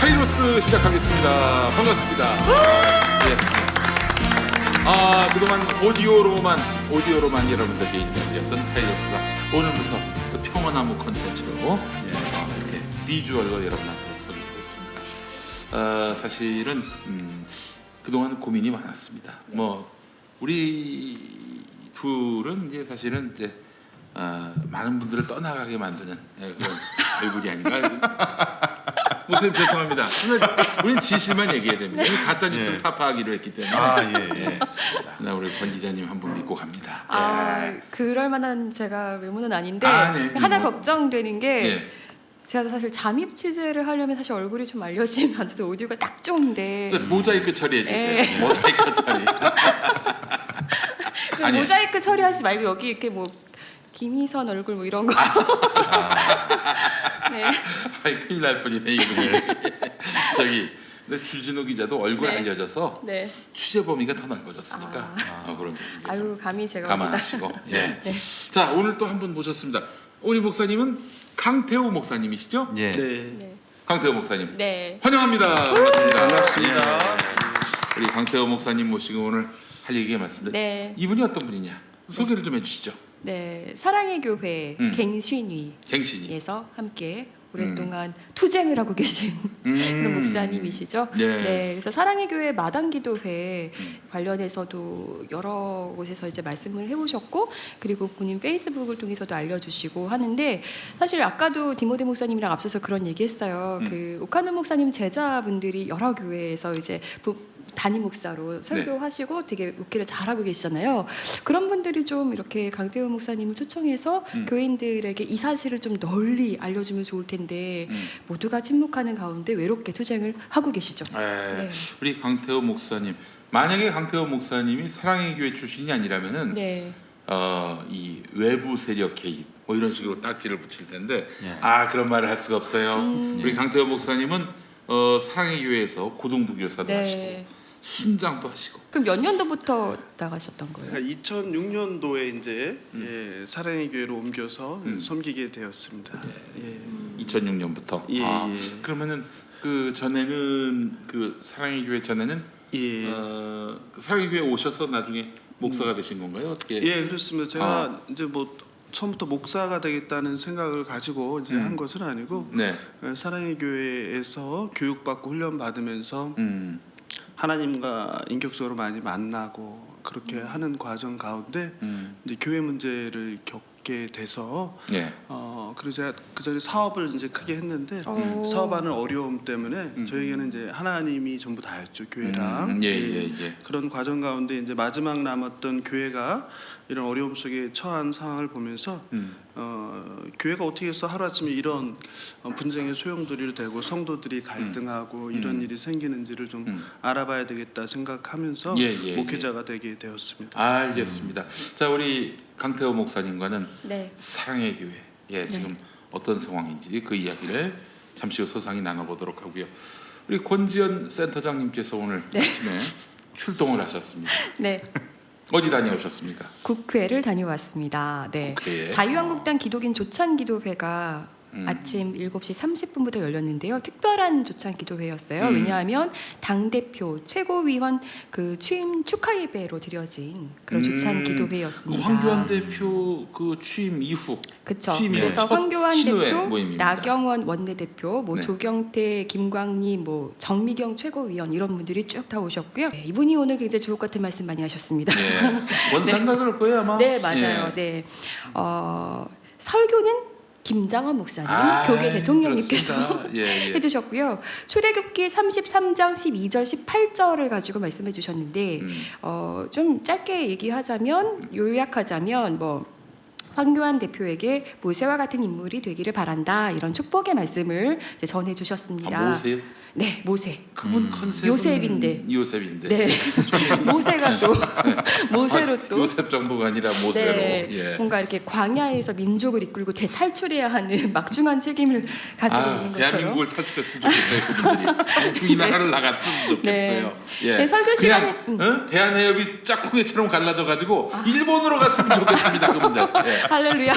카이로스 시작하겠습니다. 반갑습니다. 예. 그동안 오디오로만 여러분들께 인사드렸던 카이로스가 오늘부터 그 평화나무 컨텐츠로 이렇게 비주얼로 여러분한테 소개했습니다. 사실은 그동안 고민이 많았습니다. 뭐 우리 둘은 이제 사실은 이제 많은 분들을 떠나가게 만드는 그런 얼굴이 아닌가. 목사님 죄송합니다. 우리는 진실만 얘기해야 됩니다. 가짜 뉴스를 타파하기로 했기 때문에. 예. 나 우리 권 기자님 한 분 믿고 갑니다. 그럴 만한 제가 외모는 아닌데 네. 하나 걱정되는 게 예. 제가 사실 잠입 취재를 하려면 사실 얼굴이 좀 알려지면 안 돼서 오디오가 딱 좋은데 모자이크 처리해 주세요. 모자이크 처리. 아니에요. 모자이크 처리하지 말고 여기 이렇게 뭐 김희선 얼굴 뭐 이런 거. 네. 큰일 날 뻔이네 이거. 저기 근데 주진우 기자도 얼굴 알려져서 네. 취재 범위가 더 넓어졌으니까 그런 아유 감히 제가 감안하시고. 예. 네. 자 오늘 또 한 분 모셨습니다. 우리 목사님은 강태우 목사님이시죠? 예. 네. 강태우 목사님. 네. 환영합니다. 반갑습니다. 반갑습니다. 예. 우리 강태우 목사님 모시고 오늘 할 얘기가 많습니다. 네. 이분이 어떤 분이냐? 소개를 좀 해주시죠. 네. 사랑의 교회 갱신위에서 갱신이. 함께 오랫동안 투쟁을 하고 계신 그런 목사님이시죠. 네. 그래서 사랑의 교회 마당기도회 관련해서도 여러 곳에서 이제 말씀을 해오셨고, 그리고 본인 페이스북을 통해서도 알려주시고 하는데, 사실 아까도 디모데 목사님이랑 앞서서 그런 얘기했어요. 그 오카노 목사님 제자분들이 여러 교회에서 이제 담임 목사로 설교하시고 되게 목회를 잘하고 계시잖아요. 그런 분들이 좀 이렇게 강태우 목사님을 초청해서 교인들에게 이 사실을 좀 널리 알려주면 좋을 텐데 모두가 침묵하는 가운데 외롭게 투쟁을 하고 계시죠. 네. 우리 강태우 목사님, 만약에 강태우 목사님이 사랑의 교회 출신이 아니라면은 네. 이 외부 세력 개입 뭐 이런 식으로 딱지를 붙일 텐데 그런 말을 할 수가 없어요. 우리 강태우 목사님은 사랑의 교회에서 고등부교사도 하시고 순장도 하시고. 그럼 몇 년도부터 나가셨던 거예요? 2006년도에 이제 사랑의 교회로 옮겨서 섬기게 되었습니다. 2006년부터. 그러면은 그 전에는 그 사랑의 교회 전에는 그 사랑의 교회 오셔서 나중에 목사가 되신 건가요? 어떻게? 예, 그렇습니다. 제가 이제 뭐 처음부터 목사가 되겠다는 생각을 가지고 이제 한 것은 아니고 사랑의 교회에서 교육받고 훈련 받으면서 하나님과 인격적으로 많이 만나고 그렇게 하는 과정 가운데 이제 교회 문제를 겪게 돼서 그리고 제가 그 전에 사업을 이제 크게 했는데 사업하는 어려움 때문에 저에게는 이제 하나님이 전부 다였죠, 교회랑. 그런 과정 가운데 이제 마지막 남았던 교회가 이런 어려움 속에 처한 상황을 보면서 교회가 어떻게 해서 하루아침에 이런 분쟁의 소용돌이를 되고 성도들이 갈등하고 이런 일이 생기는지를 좀 알아봐야 되겠다 생각하면서 목회자가 되게 되었습니다. 알겠습니다. 자, 우리 강태우 목사님과는 사랑의 교회 지금 어떤 상황인지 그 이야기를 잠시 후 소상히 나눠보도록 하고요. 우리 권지연 센터장님께서 오늘 아침에 출동을 하셨습니다. 네. 어디 다녀오셨습니까? 국회를 다녀왔습니다. 네. 자유한국당 기독인 조찬기도회가 아침 7시 30분부터 열렸는데요. 특별한 조찬기도회였어요. 왜냐하면 당대표 최고위원 그 취임 축하 예배로 드려진 그런 조찬기도회였습니다. 황교안 대표 그 취임 이후. 그렇죠. 그래서 황교안 대표, 모임입니다. 나경원 원내대표, 뭐 조경태, 김광리, 뭐 정미경 최고위원 이런 분들이 쭉 다 오셨고요. 이분이 오늘 굉장히 주옥 같은 말씀 많이 하셨습니다. 원산가 그럴 거예요 아마. 네, 맞아요. 네. 설교는 김장원 목사님, 교계 대통령님께서 해주셨고요. 출애굽기 33장 12절 18절을 가지고 말씀해 주셨는데 좀 짧게 얘기하자면 요약하자면 뭐 황교안 대표에게 모세와 같은 인물이 되기를 바란다 이런 축복의 말씀을 이제 전해 주셨습니다. 모세? 네, 모세. 그분 컨셉은 요셉인데. 요셉인데. 네. 모세가 또 모세로 또 요셉 정부가 아니라 모세로. 네. 뭔가 이렇게 광야에서 민족을 이끌고 대탈출해야 하는 막중한 책임을 가지고 있는 것처럼. 대한민국을 탈출했으면 좋겠어요, 그분들이. 이 나라를 나갔으면 좋겠어요. 네, 설교 시간에 그냥 대한해협이 짝꿍이처럼 갈라져 가지고 일본으로 갔으면 좋겠습니다, 그분들. 할렐루야.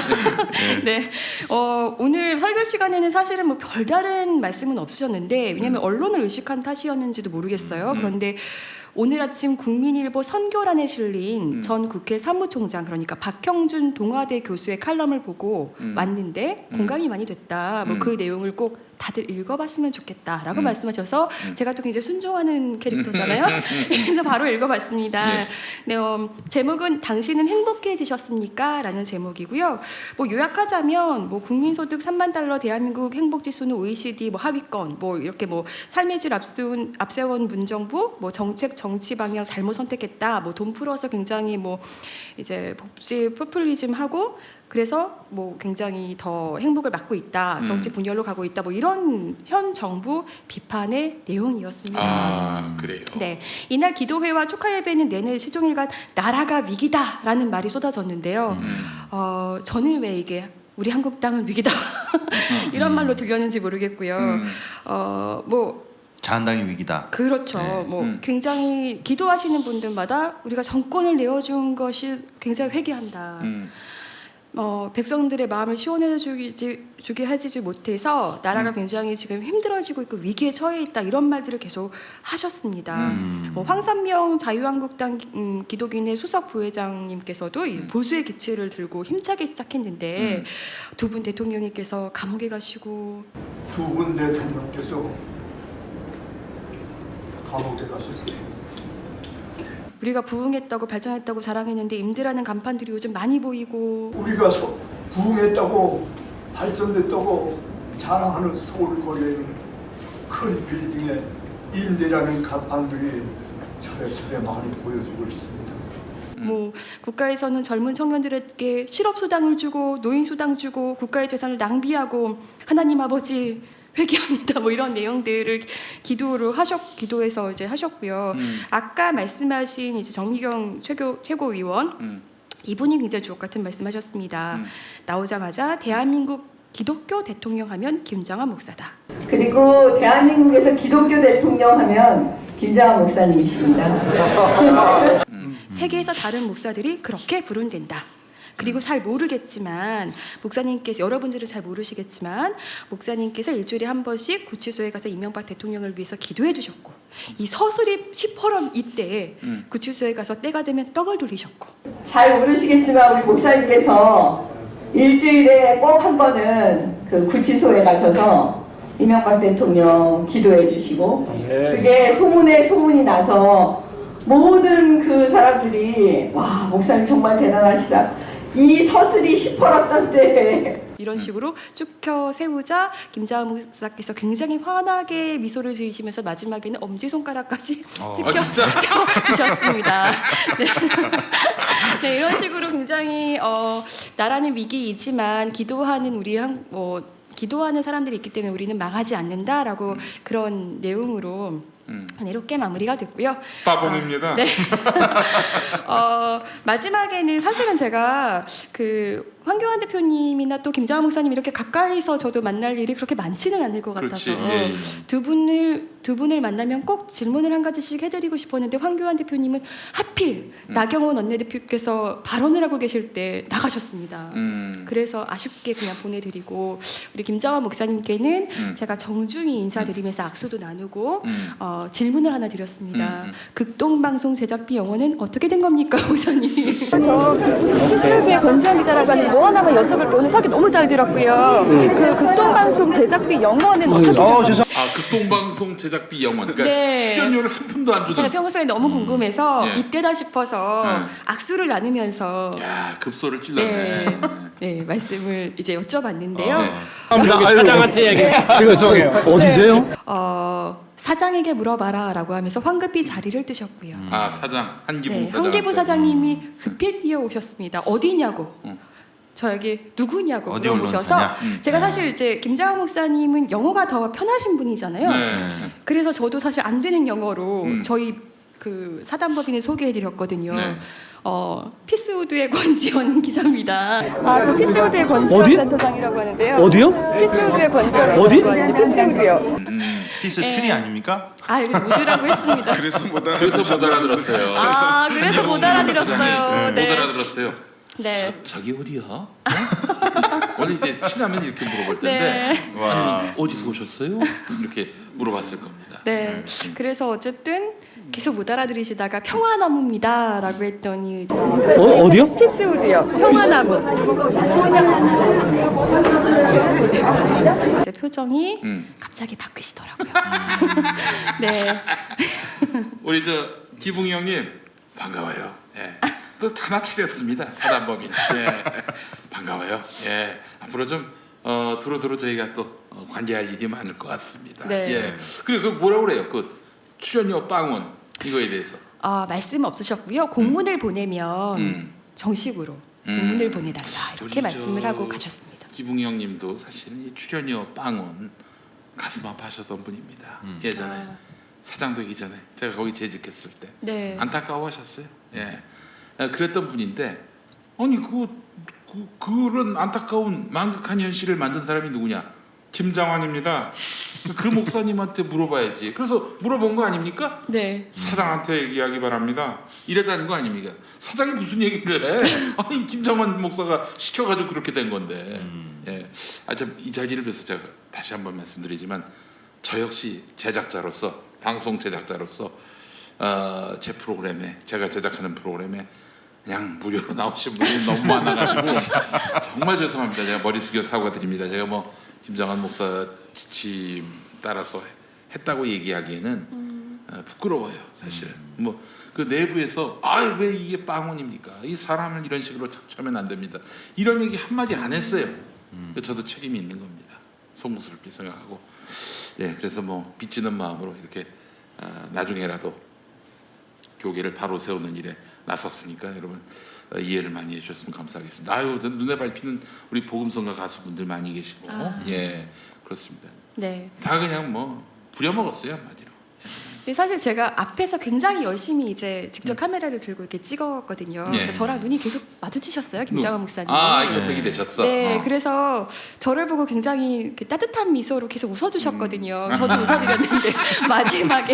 네. 오늘 설교 시간에는 사실은 뭐 별다른 말씀은 없으셨는데 왜냐하면 언론을 의식한 탓이었는지도 모르겠어요. 그런데 오늘 아침 국민일보 선교란에 실린 전 국회 사무총장 그러니까 박형준 동아대 교수의 칼럼을 보고 왔는데 공감이 많이 됐다. 뭐 그 내용을 꼭 다들 읽어봤으면 좋겠다라고 말씀하셔서 제가 또 굉장히 순종하는 캐릭터잖아요. 그래서 바로 읽어봤습니다. 네, 제목은 당신은 행복해지셨습니까? 라는 제목이고요. 뭐 요약하자면 뭐 국민소득 3만 달러 대한민국 행복지수는 OECD 뭐 하위권 뭐 이렇게 뭐 삶의 질 앞세운 문정부 뭐 정책 정치 방향 잘못 선택했다. 뭐 돈 풀어서 굉장히 뭐 이제 복지 포퓰리즘 하고 그래서 뭐 굉장히 더 행복을 막고 있다. 정치 분열로 가고 있다. 뭐 이런 현 정부 비판의 내용이었습니다. 아, 그래요. 네. 이날 기도회와 축하 예배는 내내 시종일관 나라가 위기다라는 말이 쏟아졌는데요. 저는 왜 이게 우리 한국 땅은 위기다 이런 말로 들렸는지 모르겠고요. 뭐 자한당이 위기다. 그렇죠. 뭐 굉장히 기도하시는 분들마다 우리가 정권을 내어준 것이 굉장히 회개한다. 백성들의 마음을 시원해 주게 하지 못해서 나라가 굉장히 지금 힘들어지고 있고 위기에 처해 있다 이런 말들을 계속 하셨습니다. 황산명 자유한국당 기독인의 수석 부회장님께서도 이 보수의 기치를 들고 힘차게 시작했는데 두 분 대통령님께서 감옥에 가시고 두 분 대통령께서 감옥에 가셨어요. 우리가 부흥했다고 발전했다고 자랑했는데 임대라는 간판들이 요즘 많이 보이고 우리가 부흥했다고 발전됐다고 자랑하는 서울 거리에는 큰 빌딩에 임대라는 간판들이 차례차례 많이 보여주고 있습니다. 뭐 국가에서는 젊은 청년들에게 실업수당을 주고 노인수당 주고 국가의 재산을 낭비하고 하나님 아버지 회개합니다. 뭐 이런 내용들을 기도에서 이제 하셨고요. 아까 말씀하신 이제 정미경 최고위원 이분이 굉장히 주옥 같은 말씀하셨습니다. 나오자마자 대한민국 기독교 대통령 하면 김장한 목사다. 그리고 대한민국에서 기독교 대통령 하면 김장한 목사님이십니다. 세계에서 다른 목사들이 그렇게 부른댄다. 그리고 잘 모르겠지만 목사님께서 여러분들은 잘 모르시겠지만 목사님께서 일주일에 한 번씩 구치소에 가서 이명박 대통령을 위해서 기도해 주셨고 이 서슬입 시퍼럼 이때 구치소에 가서 때가 되면 떡을 돌리셨고 잘 모르시겠지만 우리 목사님께서 일주일에 꼭 한 번은 그 구치소에 가셔서 이명박 대통령 기도해 주시고 그게 소문에 소문이 나서 모든 그 사람들이 와 목사님 정말 대단하시다. 이 서슬이 시퍼렀던 때 이런 식으로 쭉 켜 세우자 김자은 목사께서 굉장히 환하게 미소를 지으시면서 마지막에는 엄지손가락까지 주셨습니다. 네. 네, 이런 식으로 굉장히 나라는 위기이지만 기도하는 기도하는 사람들이 있기 때문에 우리는 망하지 않는다라고 그런 내용으로 이렇게 마무리가 됐고요. 빠범입니다. 네. 마지막에는 사실은 제가 그 황교안 대표님이나 또 김장한 목사님 이렇게 가까이서 저도 만날 일이 그렇게 많지는 않을 것 같아서 두 분을 만나면 꼭 질문을 한 가지씩 해드리고 싶었는데 황교안 대표님은 하필 나경원 원내대표께서 발언을 하고 계실 때 나가셨습니다. 그래서 아쉽게 그냥 보내드리고 우리 김장한 목사님께는 제가 정중히 인사드리면서 악수도 나누고 질문을 하나 드렸습니다. 극동방송 제작비 영어는 어떻게 된 겁니까, 목사님? 저 피스루비의 권지현 기자라고 하는 뭐 하나만 여쭤볼 거 오늘 설교 너무 잘 들었고요. 그 극동방송 제작비 영어는 어떻게 된 겁니까? 극동방송 제작비 영원. 그러니까 네. 출연료를 한 푼도 안 주던. 제가 평소에 너무 궁금해서 이때다 싶어서 악수를 나누면서 급소를 찔렀네. 네, 말씀을 이제 여쭤봤는데요. 사장한테 얘기. 죄송해요. 어디세요? 사장에게 물어봐라라고 하면서 황급히 자리를 뜨셨고요. 사장 한기봉 사장. 한기봉 사장님이 급히 뛰어오셨습니다. 어디냐고. 저에게 누구냐고 어디 물어보셔서 제가 사실 이제 김장한 목사님은 영어가 더 편하신 분이잖아요. 네. 그래서 저도 사실 안 되는 영어로 저희 그 사단법인을 소개해드렸거든요. 네. 피스우드의 권지현 기자입니다. 그 피스우드의 권지현 센터장이라고 하는데요. 어디요? 피스우드의 권지현 어디? 피스우드요. 피스 트리 아닙니까? 이거 묻으라고 했습니다. 그래서 못 그래서 못 알아들었어요. 그래서 못 알아들었어요. 못 알아들었어요. 네. 저기 어디야? 어? 원래 이제 친하면 이렇게 물어볼 텐데 네. 와. 어디서 오셨어요? 이렇게 물어봤을 겁니다. 네. 그래서 어쨌든 계속 못 알아들으시다가 평화나무입니다라고 했더니 어디요? 피스우드요. 평화나무. 이제 표정이 갑자기 바뀌시더라고요. 네. 우리 저 기붕이 형님 반가워요. 예. 또 하나 차렸습니다. 사단법인. 예. 반가워요. 예. 앞으로 좀 두루두루 저희가 또 관계할 일이 많을 것 같습니다. 네. 예. 그리고 그 뭐라고 그래요? 그 출연료 빵원 이거에 대해서. 말씀 없으셨고요. 공문을 보내면 정식으로 공문을 보내달라 이렇게 우리 말씀을 하고 가셨습니다. 기붕이 형님도 사실은 이 출연료 빵원 가슴 아파하셨던 분입니다. 예전에 사장 되기 전에 제가 거기 재직했을 때 네. 안타까워하셨어요. 예. 그랬던 분인데 아니 그런 안타까운 망극한 현실을 만든 사람이 누구냐? 김장환입니다. 그 목사님한테 물어봐야지. 그래서 물어본 거 아닙니까? 네. 사장한테 얘기하기 바랍니다. 이랬다는 거 아닙니까? 사장이 무슨 얘기를 해? 아니 김장환 목사가 시켜가지고 그렇게 된 건데. 예. 참 이 자리를 빌어서 제가 다시 한번 말씀드리지만 저 역시 제작자로서 방송 제작자로서 제 프로그램에 제가 제작하는 프로그램에 그냥 무료로 나오신 분이 너무 많아가지고 정말 죄송합니다. 제가 머리 숙여 사과드립니다. 제가 뭐 김장환 목사 지침 따라서 했다고 얘기하기에는 부끄러워요, 사실은. 뭐 그 내부에서 왜 이게 빵원입니까? 이 사람을 이런 식으로 착취하면 안 됩니다. 이런 얘기 한마디 안 했어요. 저도 책임이 있는 겁니다. 송구스럽게 생각하고. 예, 그래서 뭐 빚지는 마음으로 이렇게 나중에라도 교계를 바로 세우는 일에 나섰으니까 여러분 이해를 많이 해주셨으면 감사하겠습니다. 아유, 눈에 밟히는 우리 복음성가 가수분들 많이 계시고 예, 그렇습니다. 네. 다 그냥 뭐 부려먹었어요, 한마디로. 근데 사실 제가 앞에서 굉장히 열심히 이제 직접 카메라를 들고 이렇게 찍었거든요. 네. 그래서 저랑 눈이 계속 마주치셨어요, 김장환 목사님. 겹백이 되셨어. 네, 그래서 저를 보고 굉장히 이렇게 따뜻한 미소로 계속 웃어주셨거든요. 저도 웃어드렸는데 마지막에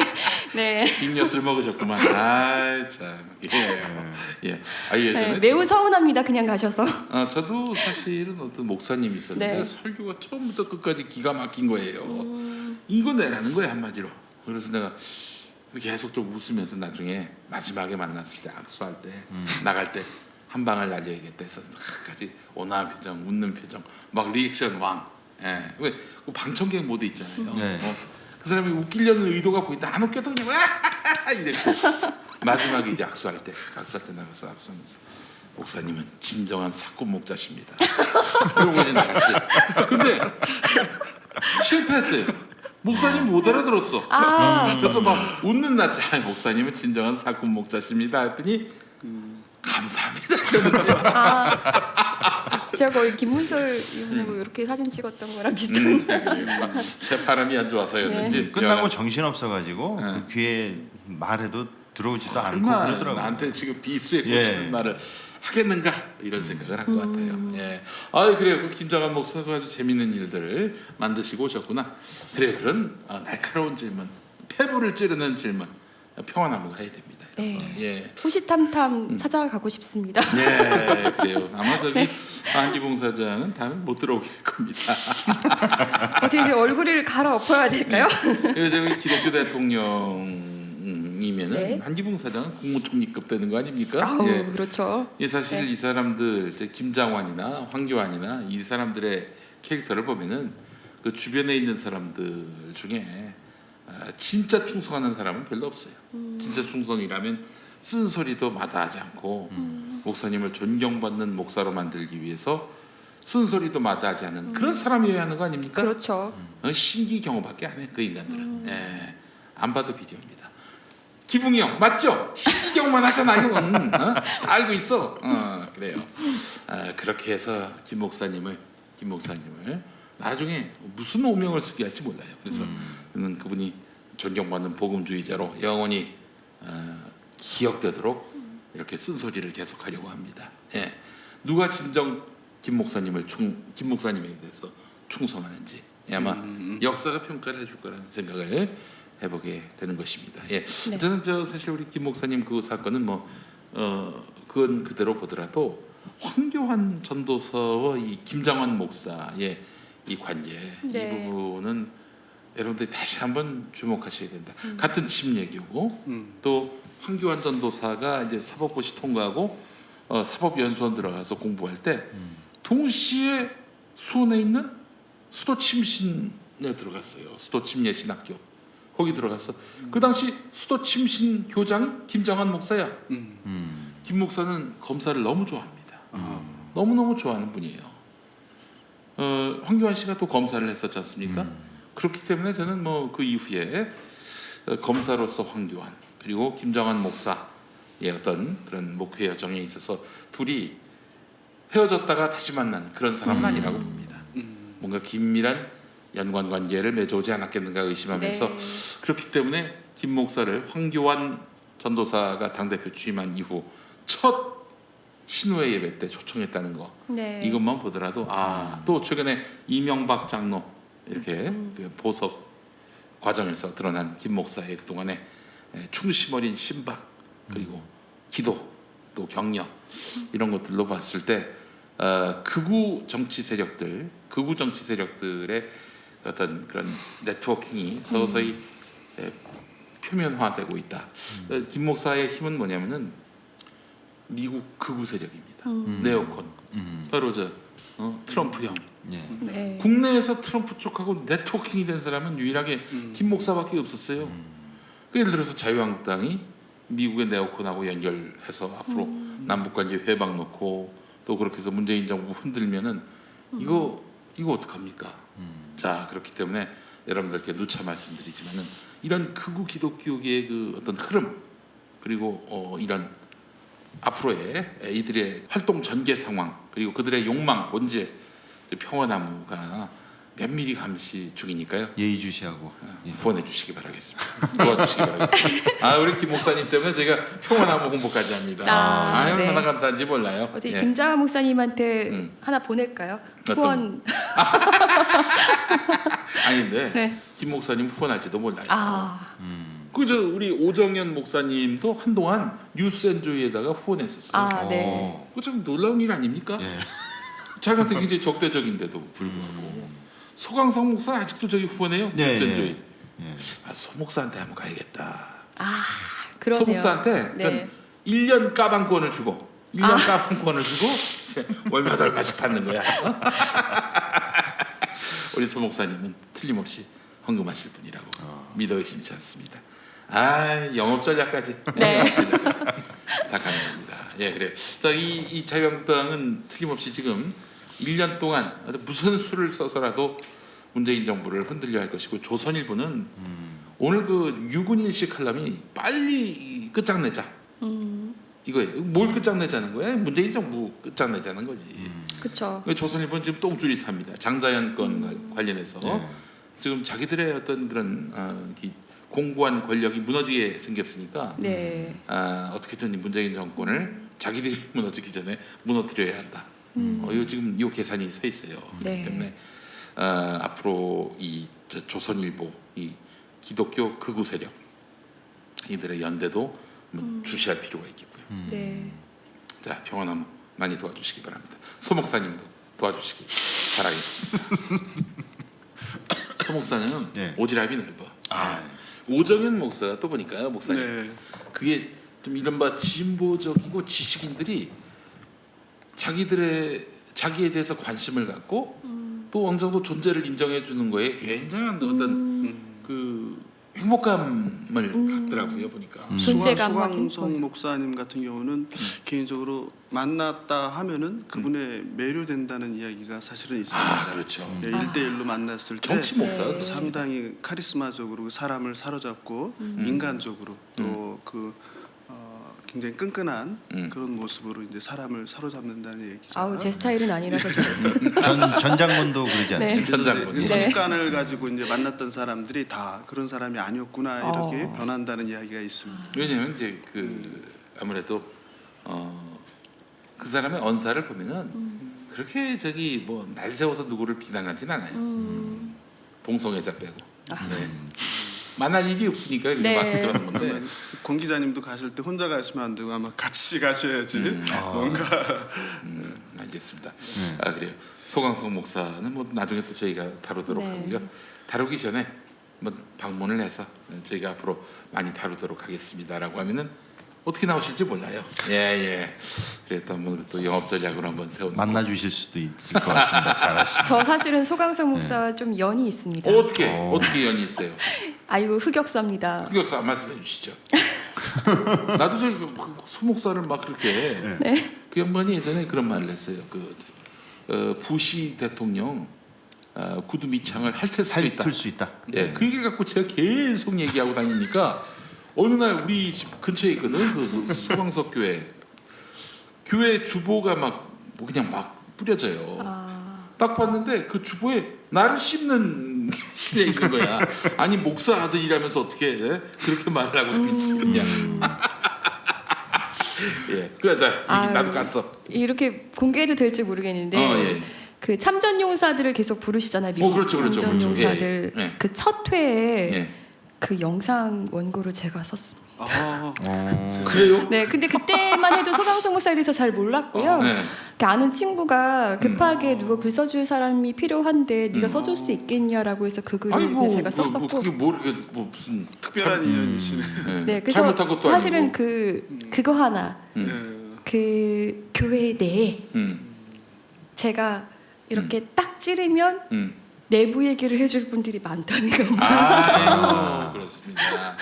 네. 빈엿을 먹으셨구만. 참. 예. 예전에 네, 매우 서운합니다. 그냥 가셔서. 저도 사실은 어떤 목사님이 있었는데 네. 설교가 처음부터 끝까지 기가 막힌 거예요. 이거 내라는 거예요, 한마디로. 그래서 내가 계속 좀 웃으면서 나중에 마지막에 만났을 때 악수할 때 나갈 때 한 방을 날려야겠다 해서 같이 온화한 표정, 웃는 표정, 막 리액션 왕. 예. 왜 방청객 모드 있잖아요. 네. 그 사람이 웃기려는 의도가 보인다. 안 웃겨도 그냥 이랬고 마지막에 이제 악수할 때 나가서 악수하면서 목사님은 진정한 사건 목자십니다. 이러고 이제 나갔지. 근데 실패했어요. 목사님 못 알아들었어. 그래서 막 웃는 낯에 목사님은 진정한 사건 목자십니다 했더니 감사합니다. 제가 거의 김문솔 이렇게 사진 찍었던 거랑 비슷한. 제 바람이 안 좋아서였는지. 네. 끝나고 정신 없어가지고 그 귀에 말해도 들어오지도 않고 그러더라고요. 나한테 지금 비수에 예. 꽂히는 말을 하겠는가 이런 생각을 한 것 같아요. 예. 그래요. 그 김장환 목사가 아주 재밌는 일들을 만드시고 오셨구나. 그래요. 그런 날카로운 질문, 폐부를 찌르는 질문, 평화나무가 해야 됩니다. 네. 예. 호시탐탐 찾아가고 싶습니다. 네, 그래요. 아마 저기 한기봉 사장은 다음에 못 들어오게 할 겁니다. 어떻게 이제 얼굴을 갈아엎어야 될까요? 그래서 저기 기독교 대통령이면은 네. 한기봉 사장은 국무총리급 되는 거 아닙니까? 아우, 예. 그렇죠. 예, 사실 네. 이 사람들 김장환이나 황교안이나 이 사람들의 캐릭터를 보면은 그 주변에 있는 사람들 중에 진짜 충성하는 사람은 별로 없어요. 진짜 충성이라면 쓴소리도 마다하지 않고 목사님을 존경받는 목사로 만들기 위해서 쓴소리도 마다하지 않는 그런 사람이어야 하는 거 아닙니까? 그렇죠. 신기경호밖에 안 해 그 인간들은. 예, 안 봐도 비디오입니다. 기붕이 형 맞죠? 신기경호만 하잖아 형은. 다 알고 있어. 그래요. 그렇게 해서 김 목사님을 나중에 무슨 오명을 쓰게 할지 몰라요. 그래서 저는 그분이 존경받는 복음주의자로 영원히 기억되도록 이렇게 쓴소리를 계속하려고 합니다. 예. 누가 진정 김 목사님에 대해서 충성하는지 아마 역사가 평가를 해줄 거라는 생각을 해보게 되는 것입니다. 예. 네. 저는 사실 우리 김 목사님 그 사건은 그건 그대로 보더라도 황교안 전도서와 이 김장환 목사의 이 관계 네. 이 부분은 여러분들이 다시 한번 주목하셔야 된다. 같은 침 얘기고 또 황교안 전도사가 이제 사법고시 통과하고 사법연수원 들어가서 공부할 때 동시에 수원에 있는 수도침신에 들어갔어요. 수도침예신학교 거기 들어갔어. 그 당시 수도침신 교장 김장환 목사야. 김 목사는 검사를 너무 좋아합니다. 너무너무 좋아하는 분이에요. 황교안 씨가 또 검사를 했었지 않습니까? 그렇기 때문에 저는 뭐 그 이후에 검사로서 황교안 그리고 김장환 목사의 어떤 그런 목회 여정에 있어서 둘이 헤어졌다가 다시 만난 그런 사람은 아니라고 봅니다. 뭔가 긴밀한 연관 관계를 맺어오지 않았겠는가 의심하면서 네. 그렇기 때문에 김 목사를 황교안 전도사가 당대표 취임한 이후 첫 신우회 예배 때 초청했다는 거 네. 이것만 보더라도 또 최근에 이명박 장로 이렇게 그 보석 과정에서 드러난 김 목사의 그동안의 충심 어린 신박 그리고 기도 또 격려 이런 것들로 봤을 때 극우 정치 세력들의 어떤 그런 네트워킹이 서서히 표면화되고 있다. 김 목사의 힘은 뭐냐면은 미국 극우 세력입니다. 네오콘 바로 저 트럼프형. 네. 국내에서 트럼프 쪽하고 네트워킹이 된 사람은 유일하게 김 목사밖에 없었어요. 예를 들어서 자유한국당이 미국의 네오콘하고 연결해서 앞으로 남북관계 회방 놓고 또 그렇게 해서 문재인 정부 흔들면은 이거 어떡합니까? 자 그렇기 때문에 여러분들께 누차 말씀드리지만은 이런 극우 기독교계의 그 어떤 흐름 그리고 이런 앞으로의 이들의 활동 전개 상황 그리고 그들의 욕망 본질 평화나무가 면밀히 감시 중이니까요. 예의주시하고 후원해 주시기 바라겠습니다. 도와주시기 바라겠습니다. 우리 김 목사님 때문에 저희가 평화나무 홍보까지 합니다. 네. 얼마나 감사한지 몰라요. 어제 예. 김장환 목사님한테 하나 보낼까요? 후원. 아닌데 네. 김 목사님 후원할지도 몰라요. 그저 우리 오정현 목사님도 한동안 뉴스엔조이에다가 후원했었어요. 네. 그거 참 놀라운 일 아닙니까? 예. 자기한테 굉장히 적대적인데도 불구하고 소강성 목사 아직도 저기 후원해요. 네, 뉴스엔조이. 예. 소 목사한테 한번 가야겠다. 그러네요. 소 목사한테 네. 1년 까방권을 주고 1년 까방권을 주고 이제 월마다 얼마씩 받는 거야. 우리 소 목사님은 틀림없이 헌금하실 분이라고 믿어 의심치 않습니다. 영업 전략까지. 네. 영업 전략까지 다 가능합니다. 예, 그래. 자, 이 자유한국당은 틀림없이 지금 1년 동안 무슨 수를 써서라도 문재인 정부를 흔들려 할 것이고 조선일보는 오늘 그 유군일식 칼럼이 빨리 끝장내자. 이거예요. 뭘 끝장내자는 거야? 문재인 정부 끝장내자는 거지. 그렇죠. 조선일보는 지금 똥줄이 탑니다. 장자연 건 관련해서 지금 자기들의 어떤 그런 공고한 권력이 무너지게 생겼으니까 어떻게든 이 문재인 정권을 자기들이 무너지기 전에 무너뜨려야 한다. 이거 지금 이 계산이 서 있어요. 그렇기 때문에 앞으로 이 조선일보 이 기독교 극우 세력 이들의 연대도 주시할 필요가 있겠고요. 자 평화나무 많이 도와주시기 바랍니다. 소 목사님도 도와주시기 바라겠습니다. 소 목사는 오지랖이 넓어. 오정현 목사 또 보니까요 목사님 그게 좀 이른바 진보적이고 지식인들이 자기에 대해서 관심을 갖고 또 어느 정도 존재를 인정해 주는 거에 굉장한 어떤 그 행복감을 갖더라고요 보니까. 소강성 목사님 같은 경우는 개인적으로 만났다 하면은 그분에 매료된다는 이야기가 사실은 있습니다. 그렇죠. 1대1로 만났을 때 정치 목사 상당히 카리스마적으로 사람을 사로잡고 인간적으로 또 굉장히 끈끈한 그런 모습으로 이제 사람을 사로잡는다는 얘기죠. 제 스타일은 아니라서 전 장군도 그러지 않습니까? 전장군. 선입관을 가지고 이제 만났던 사람들이 다 그런 사람이 아니었구나 이렇게 변한다는 이야기가 있습니다. 왜냐하면 이제 아무래도 그 사람의 언사를 보면은 그렇게 뭐 날 세워서 누구를 비난하진 않아요. 동성애자 빼고. 만날 일이 없으니까 막 그러는 건데. 권 기자님도 가실 때 혼자 가시면 안 되고 아마 같이 가셔야지 뭔가 하겠습니다. 그래요. 소강석 목사는 뭐 나중에 또 저희가 다루도록 하고요. 다루기 전에 뭐 방문을 해서 저희가 앞으로 많이 다루도록 하겠습니다라고 하면은 어떻게 나오실지 몰라요. 예. 그래도 한번 또 영업 전략으로 한번 세워 만나 주실 수도 있을 것 같습니다. 잘하시면. 저 사실은 소강석 목사와 좀 연이 있습니다. 어떻게 연이 있어요? 아이고 흑역사입니다. 흑역사 말씀해 주시죠. 나도 저 소목사를 막 그렇게 그 양반이 예전에 그런 말을 했어요. 부시 대통령 구두 밑창을 핥을 수 있다. 예, 그 얘기를 갖고 제가 계속 얘기하고 다니니까 어느 날 우리 집 근처에 있거든 그 소강석 교회 주보가 막 그냥 막 뿌려져요. 딱 봤는데 그 주보에 나를 씹는 실에 있는 거야. 아니 목사 아들이라면서 어떻게 그렇게 말을 하고 있냐. 예, 그러자 나도 깠어. 이렇게 공개해도 될지 모르겠는데 그 참전용사들을 계속 부르시잖아요. 미국 그렇죠. 참전용사들 그 첫 회에 그 영상 원고를 제가 썼습니다. 그래요? 네, 근데 그때만 해도 소강석 목사에 대해서 잘 몰랐고요. 아는 친구가 급하게 누가 글 써줄 사람이 필요한데 네가 써줄 수 있겠냐라고 해서 그 글을 제가 썼었고. 그게 무슨 특별한 인연이시네. 네, 그래서 잘못한 것도 사실은 아니고. 그거 하나 그 교회 내에 제가 이렇게 딱 찌르면 내부 얘기를 해줄 분들이 많다는 겁니다. 그렇습니다.